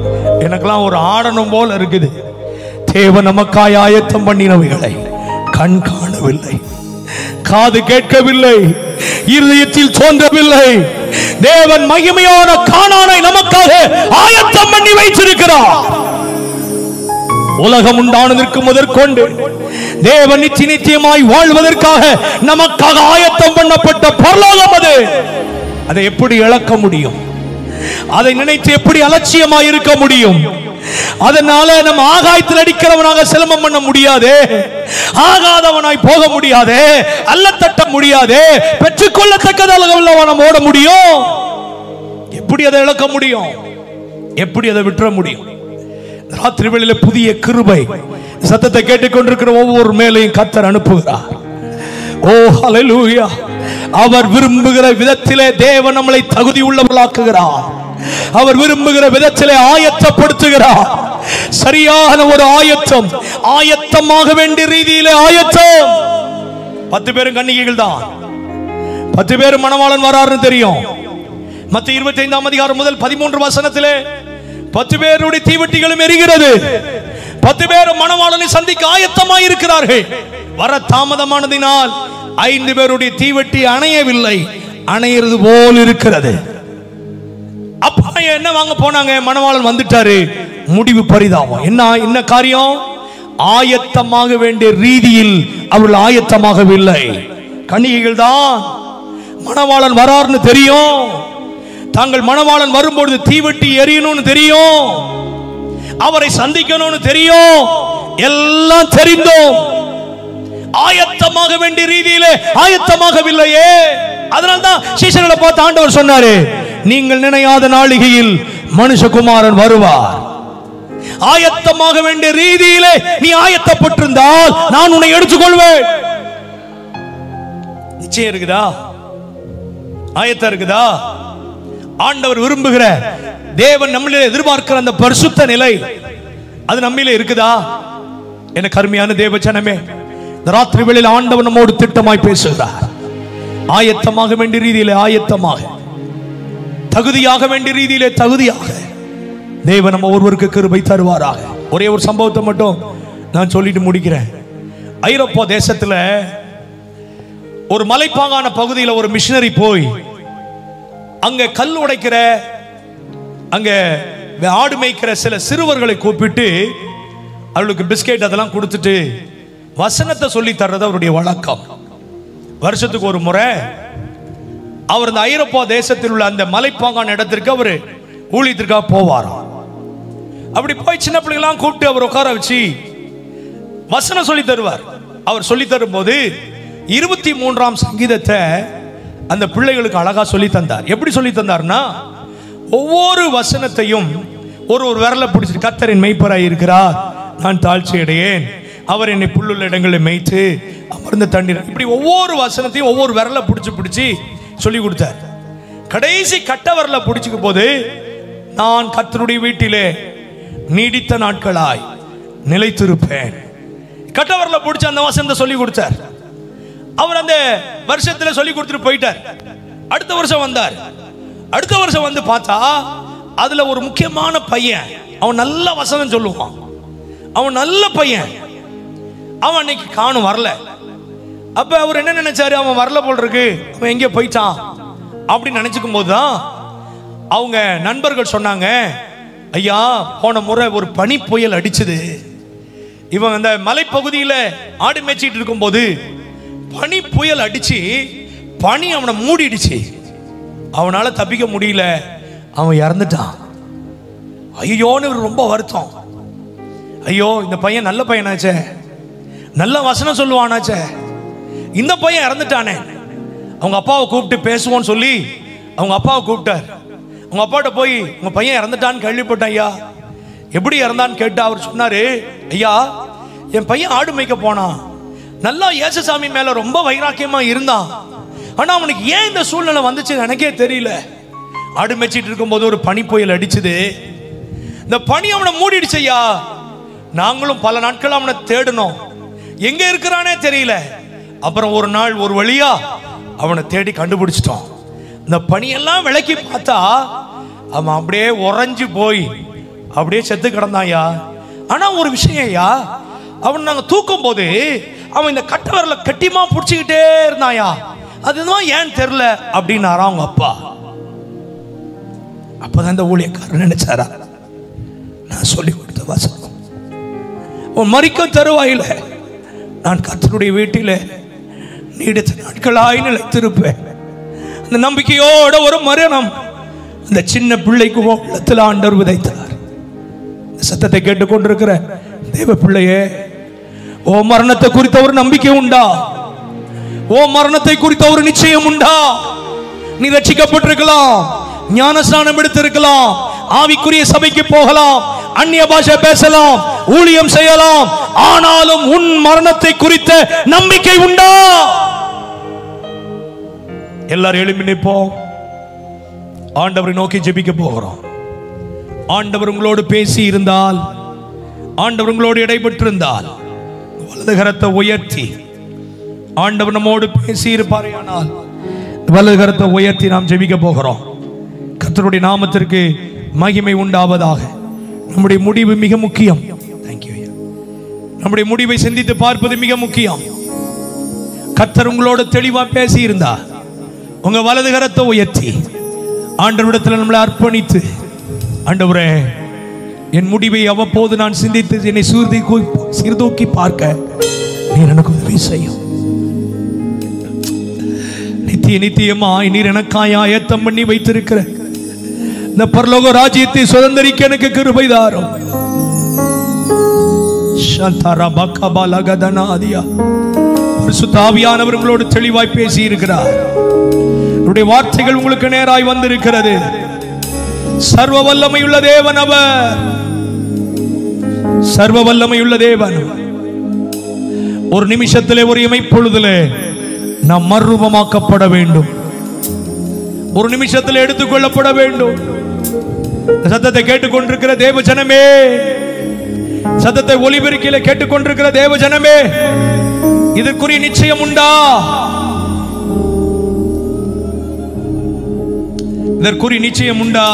எனக்கெல்லாம் ஒரு ஆடணும் போல இருக்குது. தேவன் நமக்காய் ஆயத்தம் பண்ணினவைகளை கண் காணவில்லை, காது கேட்கவில்லை, இருதயத்தில் தோன்றவில்லை. தேவன் மகிமையான கானானை நமக்காக ஆயத்தம் பண்ணி வைத்திருக்கிறார். உலகம் உண்டானதற்கு முதற்கொண்டு தேவன் நித்தியமாய் வாழ்வதற்காக நமக்காக ஆயத்தம் பண்ணப்பட்ட பரலோகம் அது. அதை எப்படி இழக்க முடியும்? அதை நினைத்து எப்படி அலட்சியமாய் இருக்க முடியும்? அதனால நம்ம ஆகாயத்தில் அடிக்கிறவனாக சிலம்பம் பண்ண முடியாது, ஆகாதவனாய் போக முடியாது, அல்ல தட்ட முடியாது, பெற்றுக்கொள்ளத்தக்கதாக நம்ம ஓட முடியும். எப்படி அதை இழக்க முடியும்? எப்படி அதை விட்டுற முடியும்? ராத்திரி வேளையில புதிய கிருபை சத்தத்தை கேட்டுக்கொண்டிருக்கிற ஒவ்வொரு மேலையும் கர்த்தர் அனுப்புகிறார். ஓ ஹல்லேலூயா! அவர் விரும்புகிற விதத்திலே தேவன் நம்மளை தகுதி உள்ளவர்களாக்குகிறார். அவர் விரும்புகிற விதத்திலே ஆயத்தப்படுத்துகிறார். சரியான ஒரு ஆயத்தம், ஆயத்தமாக வேண்டிய ரீதியிலே ஆயத்தம். 10 பேரும் கன்னிகைகள் தான். 10 பேரும் மணவாளன் வராருன்னு தெரியும். மத்திய 25ஆம் அதிகாரம் முதல் 13 வசனத்திலே 10 பேருடைய தீவட்டிகளும் எரிகிறது. 10 பேரும் மணவாளனை சந்திக்க ஆயத்தமாய் இருக்கிறார்கள். வர தாமதமானதினால் 5 பேருடைய தீவட்டி அணையவில்லை, அணையிறது போல் இருக்கிறது. அப்ப என்ன வாங்க போனாங்க? மணவாளன் வந்துட்டாரு. முடிவு பரிதாபம். என்ன காரியம்? ஆயத்தமாக வேண்டிய ரீதியில் அவர்கள் ஆயத்தமாகவில்லை. கன்னிகைகள் தான். மணவாளன் வரார்னு தெரியும், தாங்கள் மணவாளன் வரும்பொழுது தீவட்டி எரியணும்னு தெரியும், அவரை சந்திக்கணும்னு தெரியும், எல்லாம் தெரிந்தோம். ஆயத்தமாக வேண்டிய ரீதியிலே ஆயத்தமாகவில்லையே. அதனால்தான் சீஷர்களை பார்த்து ஆண்டவர் சொன்னாரு, நீங்கள் நினையாத நாளிகையில் மனுஷகுமாரன் வருவார். ஆயத்தமாக வேண்டிய ரீதியிலே நீ ஆயத்தப்பட்டிருந்தால் நான் உன்னை எடுத்துக்கொள்வேன். நிச்சயம் இருக்குதா? ஆயத்தம் இருக்குதா? ஆண்டவர் விரும்புகிற, தேவன் நம்மிலே எதிர்பார்க்கிற அந்த பரிசுத்த நிலை அது நம்மிலே இருக்குதா? எனக்கு அருமையான தேவ ஜனமே, இந்த ராத்திரி வேளையில் ஆண்டவர் நம்மோடு திட்டமாய் பேசுகிறார். ஆயத்தமாக வேண்டிய ரீதியிலே ஆயத்தமாக, தகுதியாக வேண்டிய ரீதியிலே தகுதியாக தேவன் நம்ம ஒருவருக்கு கிருபை தருவாராக. ஒரே ஒரு சம்பவத்தை மட்டும் நான் சொல்லிட்டு முடிக்கிறேன். ஐரோப்பா தேசத்துல ஒரு மலைப்பாங்கான பகுதியில் ஒரு மிஷனரி போய் அங்க கல் உடைக்கிற, அங்க ஆடு மேய்க்கிற சில சிறுவர்களை கூப்பிட்டு அவர்களுக்கு பிஸ்கெட் அதெல்லாம் கொடுத்துட்டு வசனத்தை சொல்லி தர்றது அவருடைய வழக்கம். வருஷத்துக்கு ஒரு முறை அவர் இந்த ஐரோப்பா தேசத்தில் உள்ள அந்த மலைப்பாங்கான இடத்திற்கு அவர் ஊழியத்திற்காக போவாராம். அப்படி போய் சின்ன பிள்ளைங்களாம் கூப்பிட்டு அவர் உட்கார வச்சு வசனம் சொல்லி தருவார். அவர் சொல்லி தரும் போது 23ஆம் சங்கீதத்தை அந்த பிள்ளைகளுக்கு அழகா சொல்லி தந்தார். எப்படி சொல்லி தந்தார்னா, ஒவ்வொரு வசனத்தையும் ஒரு விரலை பிடிச்சிட்டு, கர்த்தரின் மெய்ப்பராய் இருக்கிறார், நான் தாழ்ச்சி அடையேன், அவர் என்னை புல்லுள்ள இடங்களில் மேய்த்து அமர்ந்த தண்ணீர், இப்படி ஒவ்வொரு வசனத்தையும் ஒவ்வொரு விரலை பிடிச்சி சொல்லி கொடுத்தார். கடைசி கட்ட விரலை பிடிச்சிக்கும் போது, நான் கர்த்தருடைய வீட்டிலே நீடித்த நாட்களாய் நிலைத்திருப்பேன். கட்ட விரலை பிடிச்ச அந்த வசனத்தை சொல்லி கொடுத்தார். அவர் அந்த வருஷத்துல சொல்லி கொடுத்துட்டு போயிட்டார். அடுத்த வருஷம் வந்தார். அடுத்த வருஷம் வந்து பார்த்தா அதுல ஒரு முக்கியமான பையன், அவன் நல்ல வசனம் சொல்லுவான், அவன் நல்ல பையன், அவன் அன்னைக்கு காணும் வரல. அப்ப அவர் என்ன நினைச்சாரு, அவன் வரல போல் இருக்கு, அவன் எங்கே போயிட்டான் அப்படின்னு நினைச்சுக்கும் போதுதான் அவங்க நண்பர்கள் சொன்னாங்க, ஐயா போன முறை ஒரு பனி புயல் அடிச்சது, இவன் அந்த மலைப்பகுதியில் ஆடு மேய்ச்சிட்டு இருக்கும் போது பனி புயல் அடிச்சு பனி அவனை மூடிடுச்சு, அவனால தப்பிக்க முடியல, அவன் இறந்துட்டான். ஐயோன்னு ரொம்ப வருத்தம். ஐயோ இந்த பையன் நல்ல பையனாச்சே, நல்ல வசனம் சொல்லுவானாச்சே, இந்த பையன் இறந்துட்டானே. அவங்க அப்பாவை கூப்பிட்டு பேசுவோன்னு சொல்லி அவங்க அப்பாவை கூப்பிட்டார். அவங்க அப்பாட்ட போய் உங்க பையன் இறந்துட்டான்னு கேள்விப்பட்டேன் ஐயா, எப்படி இறந்தான்னு கேட்டா அவர் சொன்னாரு, ஐயா என் பையன் ஆடு மேய்க்க போனான், நல்லா இயேசுசாமி மேல ரொம்ப வைராக்கியமா இருந்தான், ஆனா அவனுக்கு ஏன் இந்த சூழ்நிலை வந்துச்சு எனக்கே தெரியல. ஆடு மேய்ச்சிட்டு இருக்கும் போது ஒரு பனி புயல் அடிச்சுது, இந்த பனி அவனை மூடிடுச்சு ஐயா, நாங்களும் பல நாட்கள் அவனை தேடணும், எங்க இருக்கிறானே தெரியல. அப்புறம் ஒரு நாள் ஒரு வழியா அவனை தேடி கண்டுபிடிச்சிட்டோம். இந்த பனியெல்லாம் விளக்கி பார்த்தா அவன் அப்படியே உறைஞ்சு போய் அப்படியே செத்து கிடந்தாயா. ஆனா ஒரு விஷயம் ஐயா, அவன் நாங்க தூக்கும் போது அவன் இந்த கட்டை விரல கட்டிமா பிடிச்சிக்கிட்டே இருந்தாயா. அதுதான் ஏன் தெரியல அப்படின்னாரா அவங்க அப்பா. அப்பதான் இந்த ஊழியக்காரர் நினைச்சாரா, நான் சொல்லி கொடுத்த வாசகம் உன் மரிக்கும் தருவாயில நான் கர்த்தருடைய வீட்டில் நீடித்த நாட்களாய் நிலைத்திருப்பேன். அந்த நம்பிக்கையோட ஒரு மரணம் அந்த சின்ன பிள்ளைக்கு உள்ளத்தில் ஆண்டவர் விதைத்தார். சத்தத்தை கேட்டுக்கொண்டிருக்கிற தேவ பிள்ளையே, ஓ மரணத்தை குறித்த ஒரு நம்பிக்கை உண்டா? ஓ மரணத்தை குறித்த ஒரு நிச்சயம் உண்டா? நீ ரட்சிக்கப்பட்டிருக்கலாம், ஞானஸ்நானம் எடுத்திருக்கலாம், ஆவிக்குரிய சபைக்கு போகலாம், அந்நிய பாஷை பேசலாம், ஊழியம் செய்யலாம், ஆனாலும் உன் மரணத்தை குறித்த நம்பிக்கை உண்டா? எல்லாரும் எழுப்பி நிற்போம். ஆண்டவரை நோக்கி ஜெபிக்க போகிறோம். ஆண்டவர் உங்களோடு பேசி இருந்தால், ஆண்டவர் உங்களோடு இடைபெற்றிருந்தால் வலது கரத்தை உயர்த்தி, ஆண்டவர் நம்மோடு பேசி இருப்பாரே ஆனால் வலது கரத்தை உயர்த்தி நாம் ஜெபிக்க போகிறோம். கர்த்தருடைய நாமத்திற்கு மகிமை உண்டாவதாக. நம்முடைய முடிவு மிக முக்கியம். தேங்க்யூ. நம்முடைய முடிவை சிந்தித்து பார்ப்பது மிக முக்கியம். கர்த்தர் உங்களோடு தெளிவா பேசி இருந்தா உங்க வலது கரத்தை உயர்த்தி ஆண்டவரிடத்தில் நம்மளை அர்ப்பணித்து, ஆண்டவரே என் முடிவை அவ்வப்போது நான் சிந்தித்து என்னை சீர்தூக்கி பார்க்க நீர் எனக்கு உதவி செய்யும். நித்திய நித்தியமாய் நீர் எனக்காய் ஆயத்தம் பண்ணி வைத்திருக்கிற இந்த பரலோக ராஜ்யத்தை சுதந்தரிக்க எனக்கு கிருபை தாரும். பரிசுத்த ஆவியானவர் உங்களோடு தெளிவாய் பேசி இருக்கிறார். அவருடைய வார்த்தைகள் உங்களுக்கு நேராய் வந்திருக்கிறது. சர்வ வல்லமையுள்ள தேவன் அவர், சர்வ வல்லமையுள்ள தேவன். ஒரு நிமிஷத்திலே, ஒரு இமைப்பொழுதிலே நாம் மறுரூபமாக்கப்பட வேண்டும். ஒரு நிமிஷத்தில் எடுத்துக்கொள்ளப்பட வேண்டும். சத்தத்தை கேட்டுக்கொண்டிருக்கிற தேவ ஜனமே, சத்தத்தை ஒலிபெருக்கில கேட்டுக்கொண்டிருக்கிற தேவ ஜனமே, இதற்குரிய நிச்சயம் உண்டா? இதற்குரிய நிச்சயம் உண்டா?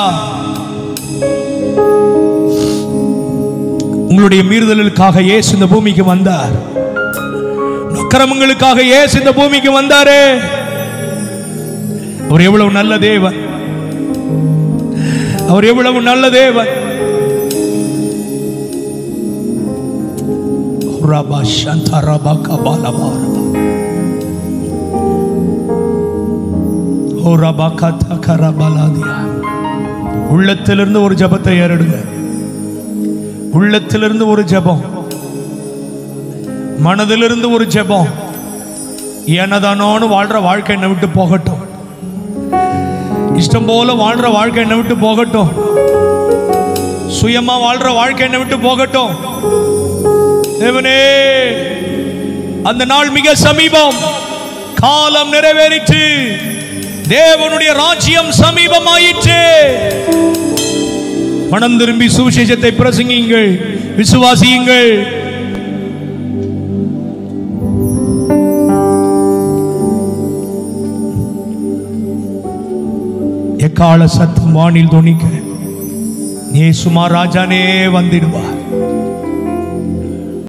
உங்களுடைய மீறுதலுக்காக இயேசு இந்த பூமிக்கு வந்தார். அக்கிரமங்களுக்காக இயேசு இந்த பூமிக்கு வந்தாரே. அவர் எவ்வளவு நல்ல தேவன்! அவர் எவ்வளவு நல்ல தேவன்! உள்ளத்திலிருந்து ஒரு ஜபத்தை ஏறெடுங்க. உள்ளத்திலிருந்து ஒரு ஜபம், மனதிலிருந்து ஒரு ஜபம். ஏனதானோன்னு வாழ்ற வாழ்க்கை என்னை விட்டு போகட்டும். இஷ்டம் போல வாழ்ற வாழ்க்கை என்னை விட்டு போகட்டும். சுயமா வாழ்ற வாழ்க்கை என்னை விட்டு போகட்டும். தேவனே, அந்த நாள் மிக சமீபம். காலம் நிறைவேறிற்று. தேவனுடைய ராஜ்யம் சமீபமாயிற்று. மனம் திரும்பி சுவிசேஷத்தை பிரசங்கியுங்கள், விசுவாசியுங்கள். எக்கால சத்தம் வானில் தொனிக்க இயேசு மகாராஜானே வந்திடுவார்.